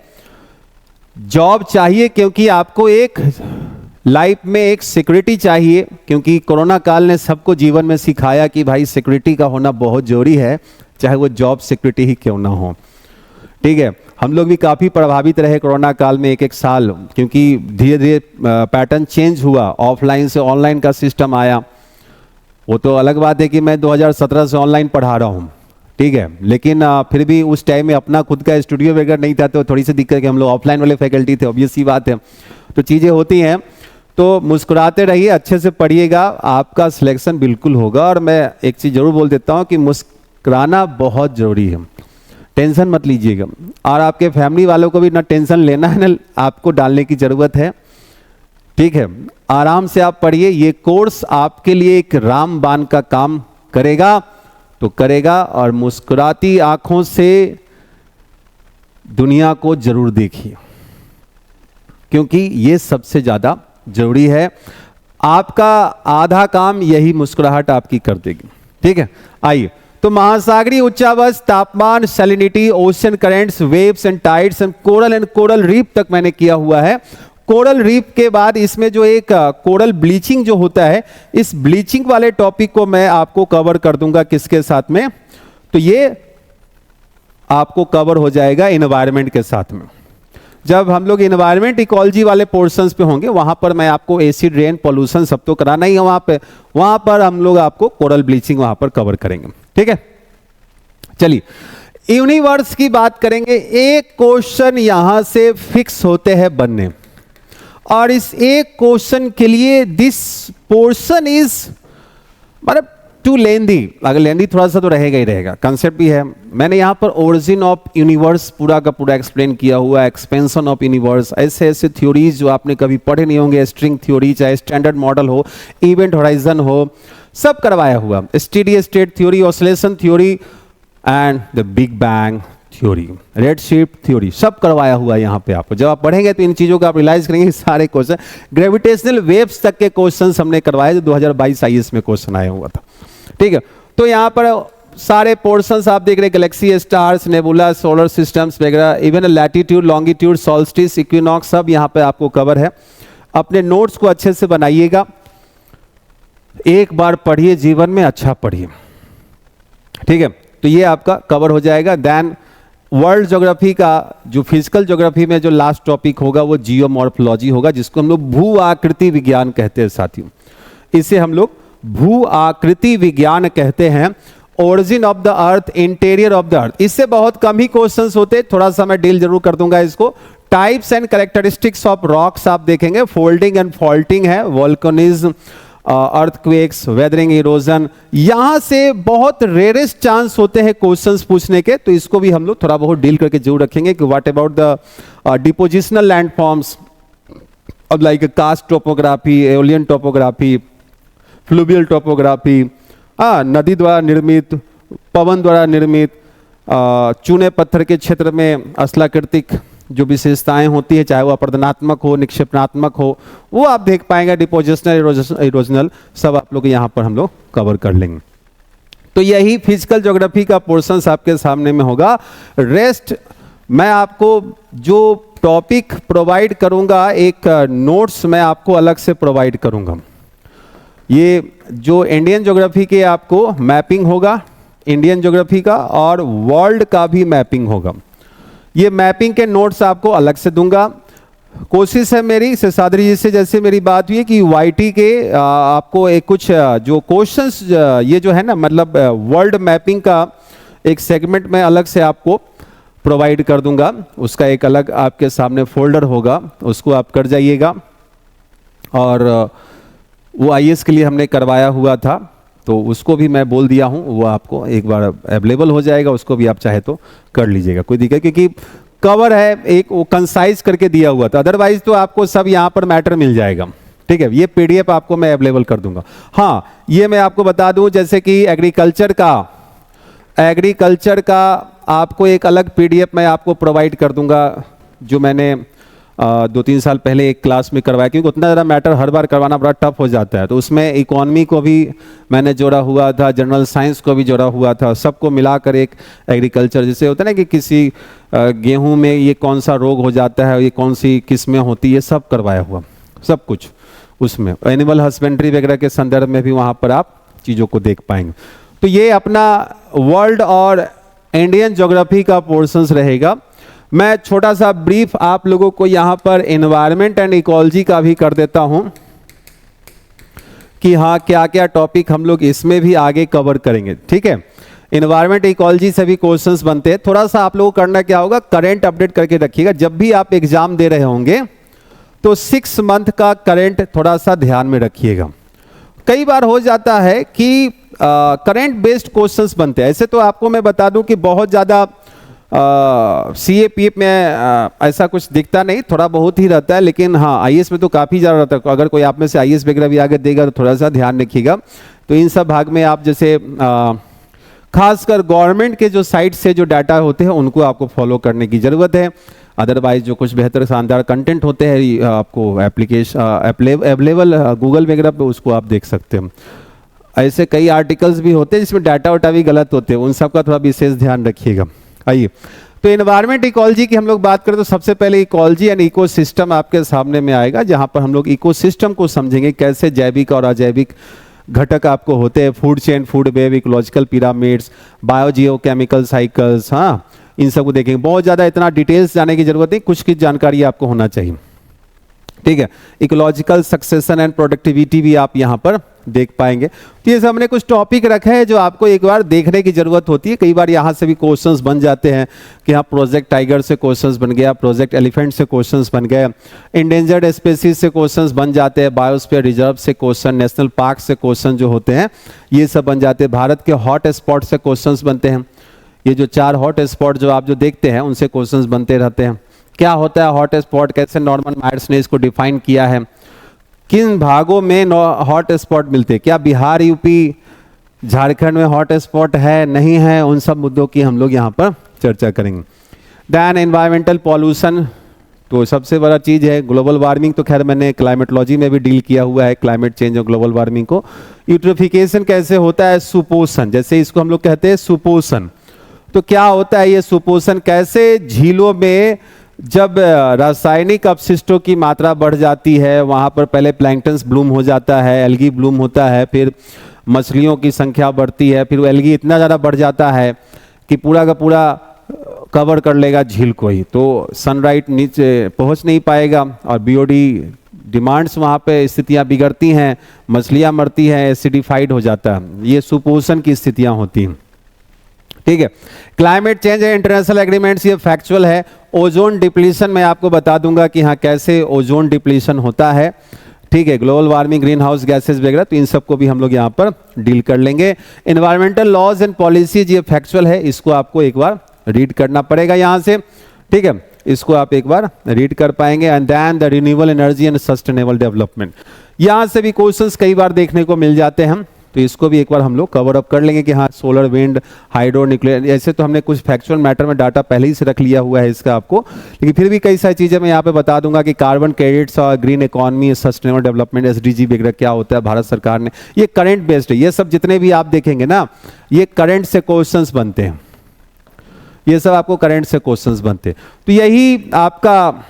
जॉब चाहिए क्योंकि आपको एक लाइफ में एक सिक्योरिटी चाहिए, क्योंकि कोरोना काल ने सबको जीवन में सिखाया कि भाई सिक्योरिटी का होना बहुत जरूरी है, चाहे वो जॉब सिक्योरिटी ही क्यों ना हो। ठीक है, हम लोग भी काफ़ी प्रभावित रहे कोरोना काल में एक साल, क्योंकि धीरे धीरे पैटर्न चेंज हुआ, ऑफलाइन से ऑनलाइन का सिस्टम आया। वो तो अलग बात है कि मैं 2017 से ऑनलाइन पढ़ा रहा हूँ, ठीक है, लेकिन फिर भी उस टाइम में अपना खुद का स्टूडियो वगैरह नहीं था, तो थोड़ी सी दिक्कत कि हम लोग ऑफलाइन वाले फैकल्टी थे, ऑब्वियस सी बात है। तो चीज़ें होती हैं, तो मुस्कुराते रहिए, अच्छे से पढ़िएगा, आपका सिलेक्शन बिल्कुल होगा। और मैं एक चीज़ जरूर बोल देता हूँ कि मुस्कुराना बहुत ज़रूरी है, टेंशन मत लीजिएगा। और आपके फैमिली वालों को भी ना टेंशन लेना है ना आपको डालने की ज़रूरत है। ठीक है, आराम से आप पढ़िए, ये कोर्स आपके लिए एक रामबाण का काम करेगा तो करेगा। और मुस्कुराती आंखों से दुनिया को जरूर देखिए, क्योंकि ये सबसे ज़्यादा जरूरी है। आपका आधा काम यही मुस्कुराहट आपकी कर देगी। ठीक है, आइए, तो महासागरीय उच्चावच, तापमान, salinity, ocean currents, waves and tides and coral reef तक मैंने किया हुआ है। कोरल रीफ के बाद इसमें जो एक कोरल ब्लीचिंग जो होता है, इस ब्लीचिंग वाले टॉपिक को मैं आपको कवर कर दूंगा किसके साथ में, तो ये आपको कवर हो जाएगा एनवायरनमेंट के साथ में। जब हम लोग एनवायरनमेंट इकोलॉजी वाले पोर्शंस पे होंगे, वहां पर मैं आपको एसिड रेन पॉल्यूशन सब तो कराना ही है वहां पर हम लोग आपको कोरल ब्लीचिंग वहां पर कवर करेंगे। ठीक है, चलिए यूनिवर्स की बात करेंगे। एक क्वेश्चन यहां से फिक्स होते हैं बनने, और इस एक क्वेश्चन के लिए दिस पोर्शन इज मतलब टू लेंदी, अगर लेंदी थोड़ा सा तो रहेगा ही रहेगा, कंसेप्ट भी है। मैंने यहाँ पर ओरिजिन ऑफ यूनिवर्स पूरा का पूरा एक्सप्लेन किया हुआ है, एक्सपेंशन ऑफ यूनिवर्स, ऐसे ऐसे थ्योरीज जो आपने कभी पढ़े नहीं होंगे, स्ट्रिंग थ्योरी, चाहे स्टैंडर्ड मॉडल हो, इवेंट होराइजन हो, सब करवाया हुआ, steady state theory, oscillation theory and the big bang theory, red shift theory सब करवाया हुआ है यहाँ पे आपको। जब आप पढ़ेंगे तो इन चीज़ों को आप रियलाइज करेंगे, सारे क्वेश्चन ग्रेविटेशनल वेव्स तक के क्वेश्चन हमने करवाए जो 2022 आईएएस में क्वेश्चन आया हुआ था। ठीक है, तो यहाँ पर सारे पोर्शंस आप देख रहे हैं, galaxy, stars, nebula, solar systems वगैरह, even latitude, longitude, solstice, equinox सब यहाँ पे आपको कवर है। अपने नोट्स को अच्छे से बनाइएगा, एक बार पढ़िए, जीवन में अच्छा पढ़िए। ठीक है, तो ये आपका कवर हो जाएगा। देन वर्ल्ड ज्योग्राफी का जो फिजिकल ज्योग्राफी में जो लास्ट टॉपिक होगा वो जियोमॉर्फोलॉजी होगा, जिसको हम लोग भू आकृति विज्ञान कहते हैं साथियों। इसे हम लोग भू आकृति विज्ञान कहते हैं। Origin of the earth, interior of the earth, इससे बहुत कम ही क्वेश्चंस होते, थोड़ा सा मैं डील जरूर कर दूंगा इसको। Types and characteristics of rocks आप देखेंगे, फोल्डिंग एंड फॉल्टिंग है, वोल्केनिज्म, अर्थक्वेक्स, वेदरिंग, इरोजन, यहां से बहुत रेयरेस्ट चांस होते हैं क्वेश्चंस पूछने के, तो इसको भी हम लोग थोड़ा बहुत डील करके जरूर रखेंगे कि what about the depositional landforms अब like karst topography, aeolian topography, fluvial topography, नदी द्वारा निर्मित, पवन द्वारा निर्मित, चूने पत्थर के क्षेत्र में स्थलाकृतिक जो विशेषताएं होती है, चाहे वो अपर्दनात्मक हो, निक्षेपणात्मक हो, वो आप देख पाएंगे। डिपोजिशनल, इरोजनल सब आप लोग यहाँ पर हम लोग कवर कर लेंगे। तो यही फिजिकल ज्योग्राफी का पोर्शंस आपके सामने में होगा। रेस्ट मैं आपको जो टॉपिक प्रोवाइड करूंगा, एक नोट्स मैं आपको अलग से प्रोवाइड करूंगा। ये जो इंडियन ज्योग्राफी के आपको मैपिंग होगा, इंडियन ज्योग्राफी का, और वर्ल्ड का भी मैपिंग होगा। ये मैपिंग के नोट्स आपको अलग से दूंगा। कोशिश है मेरी शेषाद्री जी से, जैसे मेरी बात हुई है कि वाईटी के आपको एक कुछ जो क्वेश्चंस ये जो है ना, मतलब वर्ल्ड मैपिंग का एक सेगमेंट में अलग से आपको प्रोवाइड कर दूंगा। उसका एक अलग आपके सामने फोल्डर होगा, उसको आप कर जाइएगा। और वो आईएएस के लिए हमने करवाया हुआ था, तो उसको भी मैं बोल दिया हूँ, वो आपको एक बार अवेलेबल हो जाएगा, उसको भी आप चाहे तो कर लीजिएगा, कोई दिक्कत, क्योंकि कवर है, एक वो कंसाइज करके दिया हुआ था। अदरवाइज तो आपको सब यहाँ पर मैटर मिल जाएगा। ठीक है, ये पीडीएफ आपको मैं अवेलेबल कर दूंगा। हाँ, ये मैं आपको बता दूं, जैसे कि एग्रीकल्चर का आपको एक अलग पीडीएफ मैं आपको प्रोवाइड कर दूंगा, जो मैंने 2-3 साल पहले एक क्लास में करवाया, क्योंकि उतना ज़्यादा मैटर हर बार करवाना बड़ा टफ हो जाता है। तो उसमें इकोनॉमी को भी मैंने जोड़ा हुआ था, जनरल साइंस को भी जोड़ा हुआ था, सबको मिलाकर एक एग्रीकल्चर, जैसे होता है ना कि किसी गेहूं में ये कौन सा रोग हो जाता है, ये कौन सी किस्में होती है, सब करवाया हुआ, सब कुछ उसमें। एनिमल हस्बेंड्री वगैरह के संदर्भ में भी वहाँ पर आप चीज़ों को देख पाएंगे। तो ये अपना वर्ल्ड और इंडियन ज्योग्राफी का पोर्शंस रहेगा। मैं छोटा सा ब्रीफ आप लोगों को यहाँ पर एनवायरनमेंट एंड इकोलॉजी का भी कर देता हूँ कि हाँ क्या क्या टॉपिक हम लोग इसमें भी आगे कवर करेंगे। ठीक है, एनवायरनमेंट इकोलॉजी से भी क्वेश्चंस बनते हैं। थोड़ा सा आप लोगों को करना क्या होगा, करंट अपडेट करके रखिएगा। जब भी आप एग्जाम दे रहे होंगे तो 6 मंथ का करंट थोड़ा सा ध्यान में रखिएगा। कई बार हो जाता है कि करंट बेस्ड क्वेश्चंस बनते हैं। ऐसे तो आपको मैं बता दूं कि बहुत ज़्यादा CAPF में ऐसा कुछ दिखता नहीं, थोड़ा बहुत ही रहता है, लेकिन हाँ आईएएस में तो काफ़ी ज़्यादा रहता है। अगर कोई आप में से आईएएस वगैरह भी आगे देगा तो थोड़ा सा ध्यान रखिएगा। तो इन सब भाग में आप जैसे खासकर गवर्नमेंट के जो साइट से जो डाटा होते हैं उनको आपको फॉलो करने की ज़रूरत है। अदरवाइज जो कुछ बेहतर शानदार कंटेंट होते हैं आपको एप्लीकेशन अवेलेबल गूगल वगैरह पे, उसको आप देख सकते हैं। ऐसे कई आर्टिकल्स भी होते हैं जिसमें डाटा वाटा भी गलत होते हैं, उन सब का थोड़ा विशेष ध्यान रखिएगा। आइए, तो एनवायरनमेंट इकोलॉजी की हम लोग बात करें तो सबसे पहले इकोलॉजी एंड इकोसिस्टम आपके सामने में आएगा, जहां पर हम लोग इकोसिस्टम को समझेंगे, कैसे जैविक और अजैविक घटक आपको होते हैं, food chain, food web, ecological pyramids, biogeochemical cycles, हाँ इन सब को देखेंगे। बहुत ज़्यादा इतना डिटेल्स जाने की जरूरत नहीं, कुछ जानकारी आपको होना चाहिए। ठीक है, इकोलॉजिकल सक्सेशन एंड प्रोडक्टिविटी भी आप यहाँ पर देख पाएंगे। तो ये सब हमने कुछ टॉपिक रखे हैं जो आपको एक बार देखने की जरूरत होती है। कई बार यहाँ से भी क्वेश्चंस बन जाते हैं कि हाँ प्रोजेक्ट टाइगर से क्वेश्चंस बन गया, प्रोजेक्ट एलिफेंट से क्वेश्चंस बन गए, इंडेंजर्ड स्पेसीज से क्वेश्चंस बन जाते हैं, बायोस्फीयर रिजर्व से क्वेश्चन, नेशनल पार्क से क्वेश्चन जो होते हैं ये सब बन जाते हैं, भारत के हॉट स्पॉट से क्वेश्चन बनते हैं। ये जो 4 हॉट स्पॉट जो आप जो देखते हैं उनसे क्वेश्चंस बनते रहते हैं। क्या होता है हॉट स्पॉट, कैसे नॉर्मन मायर्स ने इसको डिफाइन किया है, किन भागों में हॉट स्पॉट मिलते हैं, क्या बिहार, यूपी, झारखंड में हॉट स्पॉट है नहीं है, उन सब मुद्दों की हम लोग यहाँ पर चर्चा करेंगे। दैन एनवायरमेंटल पॉल्यूशन, तो सबसे बड़ा चीज़ है ग्लोबल वार्मिंग, तो खैर मैंने क्लाइमेटोलॉजी में भी डील किया हुआ है क्लाइमेट चेंज और ग्लोबल वार्मिंग को। यूट्रोफिकेशन कैसे होता है, सुपोषण, जैसे इसको हम लोग कहते हैं सुपोषण। तो क्या होता है ये सुपोषण, कैसे झीलों में जब रासायनिक अपशिष्टों की मात्रा बढ़ जाती है, वहाँ पर पहले प्लैंक्टन्स ब्लूम हो जाता है, एल्गी ब्लूम होता है, फिर मछलियों की संख्या बढ़ती है, फिर वो एल्गी इतना ज़्यादा बढ़ जाता है कि पूरा का पूरा कवर कर लेगा झील को ही, तो सनलाइट नीचे पहुंच नहीं पाएगा और बीओडी डिमांड्स वहाँ पे स्थितियाँ बिगड़ती हैं, मछलियाँ मरती हैं, एसिडिफाइड हो जाता है, ये सुपोषण की स्थितियाँ होती हैं। ठीक है, क्लाइमेट चेंज है इंटरनेशनल एग्रीमेंट्स, ये फैक्चुअल है। ओजोन डिप्लीशन मैं आपको बता दूंगा कि हाँ कैसे ओजोन डिप्लीशन होता है। ठीक है, global warming, green house gases वगैरह, तो इन सबको भी हम लोग यहाँ पर डील कर लेंगे। इन्वायरमेंटल लॉज एंड पॉलिसीज, ये फैक्चुअल है, इसको आपको एक बार रीड करना पड़ेगा यहाँ से। ठीक है, इसको आप एक बार रीड कर पाएंगे। And then the renewable energy and sustainable development, यहाँ से भी क्वेश्चंस कई बार देखने को मिल जाते हैं, तो इसको भी एक बार हम लोग कवर अप कर लेंगे कि हाँ सोलर, विंड, हाइड्रो, न्यूक्लियर, ऐसे तो हमने कुछ फैक्चुअल मैटर में डाटा पहले ही से रख लिया हुआ है इसका आपको, लेकिन फिर भी कई सारी चीज़ें मैं यहाँ पे बता दूंगा कि कार्बन क्रेडिट्स और green economy, sustainable development, SDG वगैरह क्या होता है भारत सरकार ने, ये करंट बेस्ड है। ये सब जितने भी आप देखेंगे ना, ये करंट से क्वेश्चन बनते हैं, ये सब आपको करंट से क्वेश्चन बनते हैं। तो यही आपका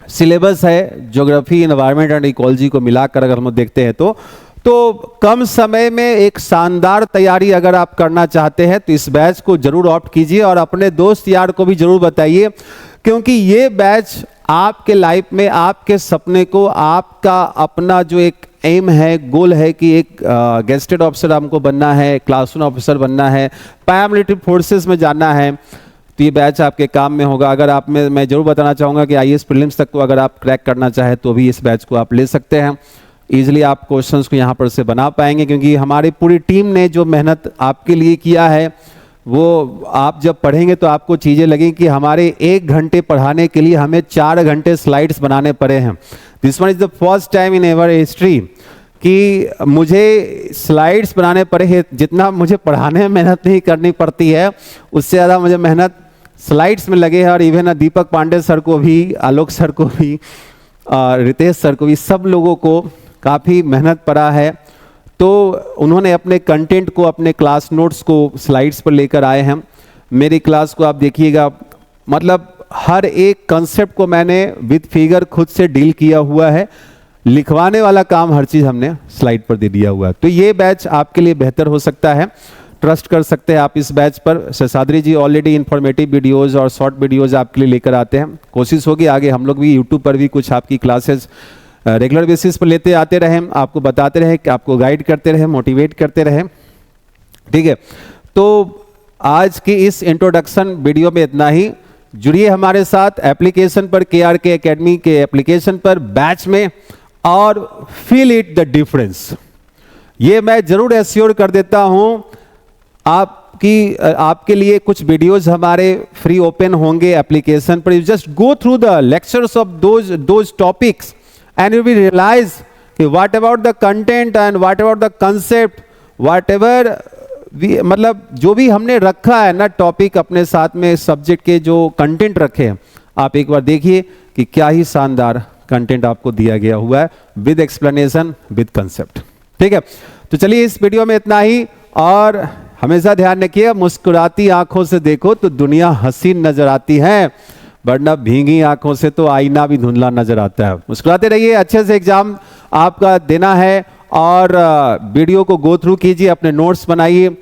सिलेबस है ज्योग्राफी, एनवायरनमेंट एंड इकोलॉजी को मिलाकर अगर हम देखते हैं तो कम समय में एक शानदार तैयारी अगर आप करना चाहते हैं तो इस बैच को जरूर ऑप्ट कीजिए और अपने दोस्त यार को भी जरूर बताइए, क्योंकि ये बैच आपके लाइफ में, आपके सपने को, आपका अपना जो एक एम है, गोल है कि एक गेस्टेड ऑफिसर हमको बनना है, क्लासरूम ऑफिसर बनना है, पैरामिलिट्री फोर्सेस में जाना है, तो ये बैच आपके काम में होगा। अगर आप में मैं जरूर बताना चाहूँगा कि आईएएस प्रीलिम्स तक को अगर आप क्रैक करना चाहें तो भी इस बैच को आप ले सकते हैं। ईजिली आप क्वेश्चंस को यहाँ पर से बना पाएंगे, क्योंकि हमारी पूरी टीम ने जो मेहनत आपके लिए किया है वो आप जब पढ़ेंगे तो आपको चीज़ें लगेंगी कि हमारे 1 घंटे पढ़ाने के लिए हमें 4 घंटे स्लाइड्स बनाने पड़े हैं। This one is the first time in ever history कि मुझे स्लाइड्स बनाने पड़े हैं। जितना मुझे पढ़ाने में मेहनत नहीं करनी पड़ती है, उससे ज़्यादा मुझे मेहनत स्लाइड्स में लगे है। और इवन दीपक पांडे सर को भी, आलोक सर को भी, रितेश सर को भी, सब लोगों को काफ़ी मेहनत पड़ा है। तो उन्होंने अपने कंटेंट को, अपने क्लास नोट्स को स्लाइड्स पर लेकर आए हैं। मेरी क्लास को आप देखिएगा, मतलब हर एक कंसेप्ट को मैंने विद फिगर खुद से डील किया हुआ है। लिखवाने वाला काम हर चीज़ हमने स्लाइड पर दे दिया हुआ है। तो ये बैच आपके लिए बेहतर हो सकता है, ट्रस्ट कर सकते हैं आप इस बैच पर। शेषाद्री जी ऑलरेडी इन्फॉर्मेटिव वीडियोज़ और शॉर्ट वीडियोज़ आपके लिए लेकर आते हैं। कोशिश होगी आगे हम लोग भी यूट्यूब पर भी कुछ आपकी क्लासेस रेगुलर बेसिस पर लेते आते रहें, आपको बताते रहें, कि आपको गाइड करते रहें, मोटिवेट करते रहें। ठीक है, तो आज की इस इंट्रोडक्शन वीडियो में इतना ही। जुड़िए हमारे साथ एप्लीकेशन पर, KRK एकेडमी के एप्लीकेशन पर, बैच में, और फील इट द डिफरेंस। ये मैं जरूर एश्योर कर देता हूँ, आपके लिए कुछ वीडियोस हमारे फ्री ओपन होंगे एप्लीकेशन पर। You just go through the lectures of those topics and you will realize कि what about the content and what about the concept, whatever मतलब जो भी हमने रखा है ना टॉपिक अपने साथ में, सब्जेक्ट के जो कंटेंट रखे हैं, आप एक बार देखिए कि क्या ही शानदार कंटेंट आपको दिया गया हुआ है, विद एक्सप्लेनेशन, विद कंसेप्ट। ठीक है, तो चलिए इस वीडियो में इतना ही। और हमेशा ध्यान रखिए, मुस्कुराती आंखों से देखो तो दुनिया हसीन नजर आती है, वरना भीगी आंखों से तो आईना भी धुंधला नजर आता है। मुस्कुराते रहिए, अच्छे से एग्जाम आपका देना है। और वीडियो को गो थ्रू कीजिए, अपने नोट्स बनाइए।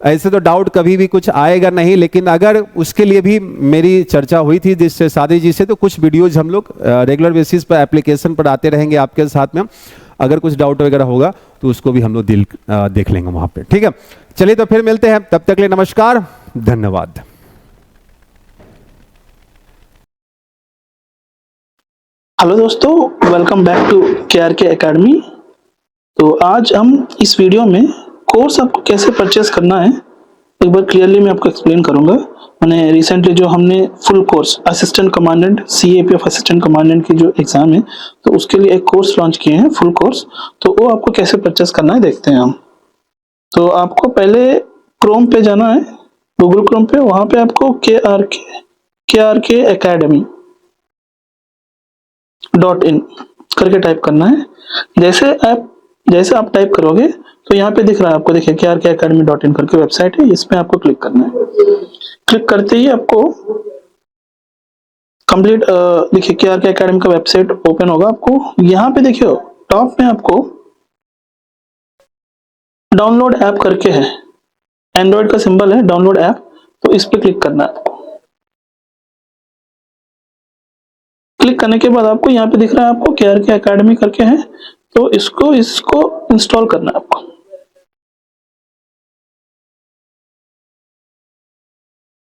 ऐसे तो डाउट कभी भी कुछ आएगा नहीं, लेकिन अगर उसके लिए भी मेरी चर्चा हुई थी जिससे सादी जी से, तो कुछ वीडियोज हम लोग रेगुलर बेसिस पर एप्लीकेशन पर आते रहेंगे आपके साथ में। अगर कुछ डाउट वगैरह होगा तो उसको भी हम लोग देख लेंगे वहाँ पे। ठीक है, चलिए तो फिर मिलते हैं, तब तक के लिए नमस्कार, धन्यवाद। हेलो दोस्तों, welcome back to KRK academy. तो आज हम इस वीडियो में कोर्स आपको कैसे परचेस करना है एक बार क्लियरली मैं आपको एक्सप्लेन करूंगा। मैंने रिसेंटली जो हमने full course assistant commandant CAPF assistant commandant की जो एग्जाम है, तो उसके लिए एक कोर्स लॉन्च किए हैं, फुल कोर्स। तो वो आपको कैसे परचेस करना है देखते हैं हम। तो आपको पहले क्रोम पे जाना है, गूगल क्रोम पे। वहाँ पे आपको KRK krkacademy.in करके टाइप करना है। जैसे आप टाइप करोगे तो यहाँ पे दिख रहा है आपको, देखिए krkacademy.in करके वेबसाइट है, इसमें आपको क्लिक करना है। क्लिक करते ही आपको कंप्लीट देखिए KRK एकेडमी का वेबसाइट ओपन होगा। आपको यहाँ पे देखिए टॉप में आपको डाउनलोड ऐप करके है, एंड्रॉइड का सिंबल है डाउनलोड ऐप, तो इस पे क्लिक करना है आपको। क्लिक करने के बाद आपको यहाँ पे दिख रहा है आपको KRK एकेडमी करके है, तो इसको इंस्टॉल करना है आपको।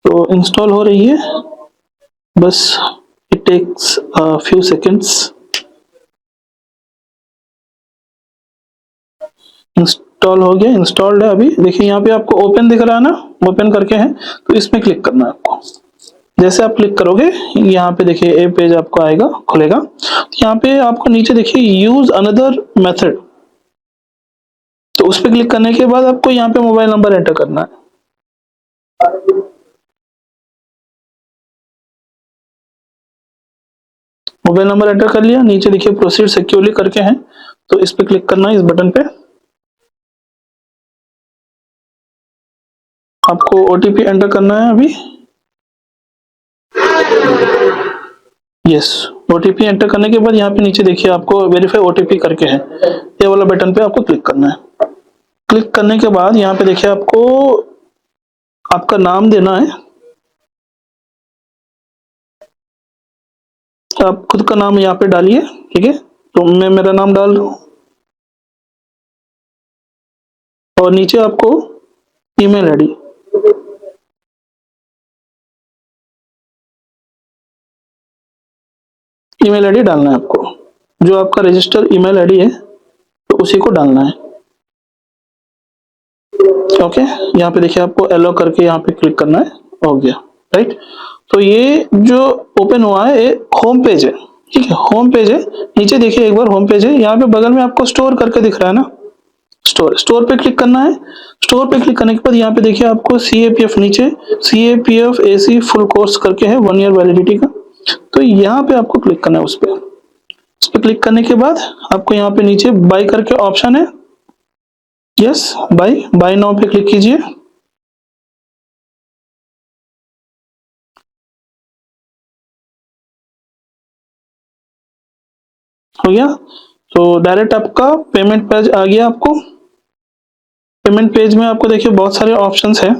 तो इंस्टॉल हो रही है, बस it takes few seconds. Install हो गया, इंस्टॉल्ड है अभी। देखिए यहाँ पे आपको ओपन दिख रहा है ना, ओपन करके है, तो इसमें क्लिक करना है आपको। जैसे आप क्लिक करोगे यहाँ पे देखिए ए पेज आपको आएगा, खुलेगा। तो यहाँ पे आपको नीचे देखिए यूज अनदर मेथड, तो उस पर क्लिक करने के बाद आपको यहाँ पे मोबाइल नंबर एंटर करना है। मोबाइल नंबर एंटर कर लिया, नीचे देखिए प्रोसीड सिक्योरली करके है, तो इस पे क्लिक करना है, इस बटन पे। आपको ओटीपी एंटर करना है अभी, यस। ओटीपी एंटर करने के बाद यहाँ पे नीचे देखिए आपको वेरीफाई ओटीपी करके है, ये वाला बटन पे आपको क्लिक करना है। क्लिक करने के बाद यहाँ पे देखिए आपको आपका नाम देना है, आप खुद का नाम यहाँ पे डालिए, ठीक है। तो मैं मेरा नाम डाल रहा हूँ, और नीचे आपको ईमेल आईडी, ईमेल आईडी डालना है आपको। जो आपका रजिस्टर ईमेल आईडी है तो उसी को डालना है, ओके। यहाँ पे देखिए आपको एलो करके यहाँ पे क्लिक करना है, हो गया, राइट। तो ये जो ओपन हुआ है ये होम पेज है, ठीक है, होम पेज है। नीचे देखिए एक बार होम पेज है, यहाँ पे बगल में आपको स्टोर करके दिख रहा है ना, स्टोर पे क्लिक करना है। स्टोर पे क्लिक करने के बाद यहाँ पे देखिए आपको CAPF, नीचे CAPF AC फुल कोर्स करके है 1 ईयर वैलिडिटी का, तो यहाँ पे आपको क्लिक करना है। उस पे क्लिक करने के बाद आपको यहाँ पे नीचे बाय करके ऑप्शन है, यस, बाय नाउ पे क्लिक कीजिए। हो गया, तो डायरेक्ट आपका पेमेंट पेज आ गया। आपको पेमेंट पेज में आपको देखिए बहुत सारे ऑप्शंस हैं,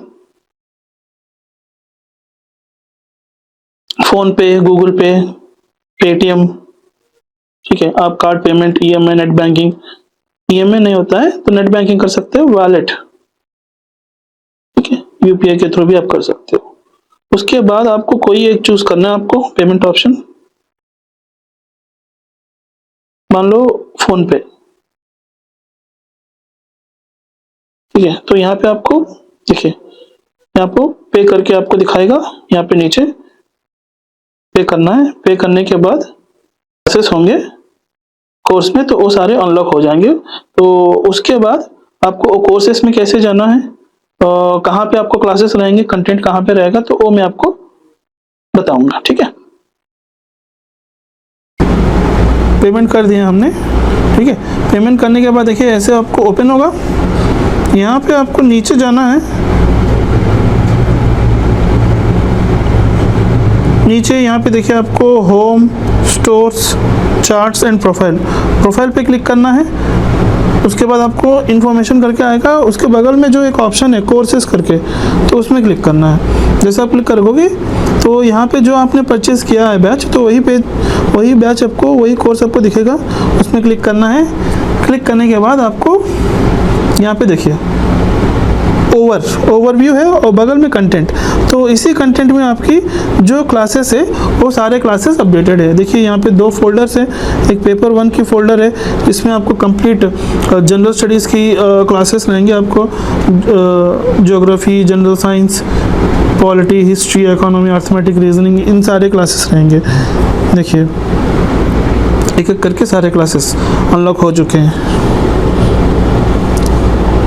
फोन पे, गूगल पे, पेटीएम, ठीक है। आप card payment, EMI, net banking, EMI नहीं होता है तो नेट बैंकिंग कर सकते हो, वॉलेट, ठीक है, UPI के थ्रू भी आप कर सकते हो। उसके बाद आपको कोई एक चूज करना है आपको पेमेंट ऑप्शन, मान लो फोन पे, ठीक है। तो यहाँ पे आपको देखिए यहाँ पे पे करके आपको दिखाएगा, यहाँ पे नीचे पे करना है। पे करने के बाद क्लासेस होंगे कोर्स में, तो वो सारे अनलॉक हो जाएंगे। तो उसके बाद आपको कोर्सेस में कैसे जाना है, कहाँ पे आपको क्लासेस रहेंगे, कंटेंट कहाँ पे रहेगा, तो वो मैं आपको बताऊंगा, ठीक है। पेमेंट कर दिया हमने, ठीक है। पेमेंट करने के बाद देखिए ऐसे आपको ओपन होगा। यहाँ पे आपको नीचे जाना है, नीचे यहाँ पे देखिए आपको home, stores, charts and profile पे क्लिक करना है। उसके बाद आपको इन्फॉर्मेशन करके आएगा, उसके बगल में जो एक ऑप्शन है कोर्सेज करके, तो उसमें क्लिक करना है। जैसे आप क्लिक करोगे तो यहाँ पे जो आपने परचेज किया है बैच, तो वही बैच आपको, वही कोर्स आपको दिखेगा, उसमें क्लिक करना है। क्लिक करने के बाद आपको यहाँ पे देखिए ओवरव्यू है और बगल में कंटेंट, तो इसी कंटेंट में आपकी जो क्लासेस है वो सारे क्लासेस अपडेटेड है। देखिए यहाँ पे 2 फोल्डर्स हैं, एक पेपर 1 की फोल्डर है जिसमें आपको कंप्लीट जनरल स्टडीज़ की क्लासेस रहेंगे, आपको geography, general science, polity, history, economy, arithmetic, reasoning, इन सारे क्लासेस रहेंगे। देखिए एक एक करके सारे क्लासेस अनलॉक हो चुके हैं,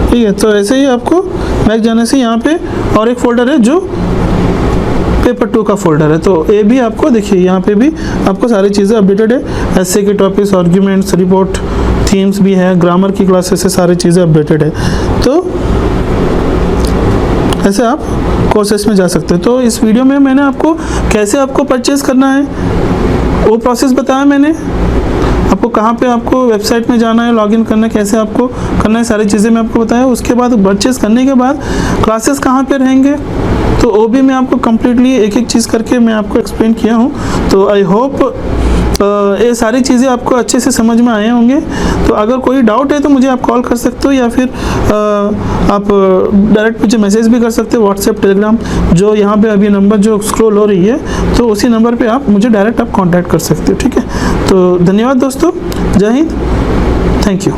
ठीक है। तो ऐसे ही आपको बैक जाने से यहाँ पे और एक फोल्डर है जो पेपर 2 का फोल्डर है। तो ये भी आपको देखिए, यहाँ पे भी आपको सारी चीज़ें अपडेटेड है। एसए के टॉपिक्स, आर्ग्यूमेंट्स, रिपोर्ट, थीम्स भी है, ग्रामर की क्लासेस से सारी चीज़ें अपडेटेड है। तो ऐसे आप कोर्सेस में जा सकते हैं। तो इस वीडियो में मैंने आपको कैसे आपको परचेज़ करना है वो प्रोसेस बताया मैंने आपको, कहाँ पे आपको वेबसाइट में जाना है, लॉगिन करना है, कैसे आपको करना है, सारी चीज़ें मैं आपको बताया। उसके बाद परचेज़ करने के बाद क्लासेस कहाँ पे रहेंगे तो वो भी मैं आपको कम्प्लीटली एक एक चीज़ करके मैं आपको एक्सप्लेन किया हूँ। तो आई होप ये सारी चीज़ें आपको अच्छे से समझ में आए होंगे। तो अगर कोई डाउट है तो मुझे आप कॉल कर सकते हो, या फिर आप डायरेक्ट मुझे मैसेज भी कर सकते हो, व्हाट्सएप, टेलीग्राम, जो यहाँ पे अभी नंबर जो स्क्रॉल हो रही है तो उसी नंबर पे आप मुझे डायरेक्ट आप कांटेक्ट कर सकते हो। ठीक है, तो धन्यवाद दोस्तों, जय हिंद, थैंक यू।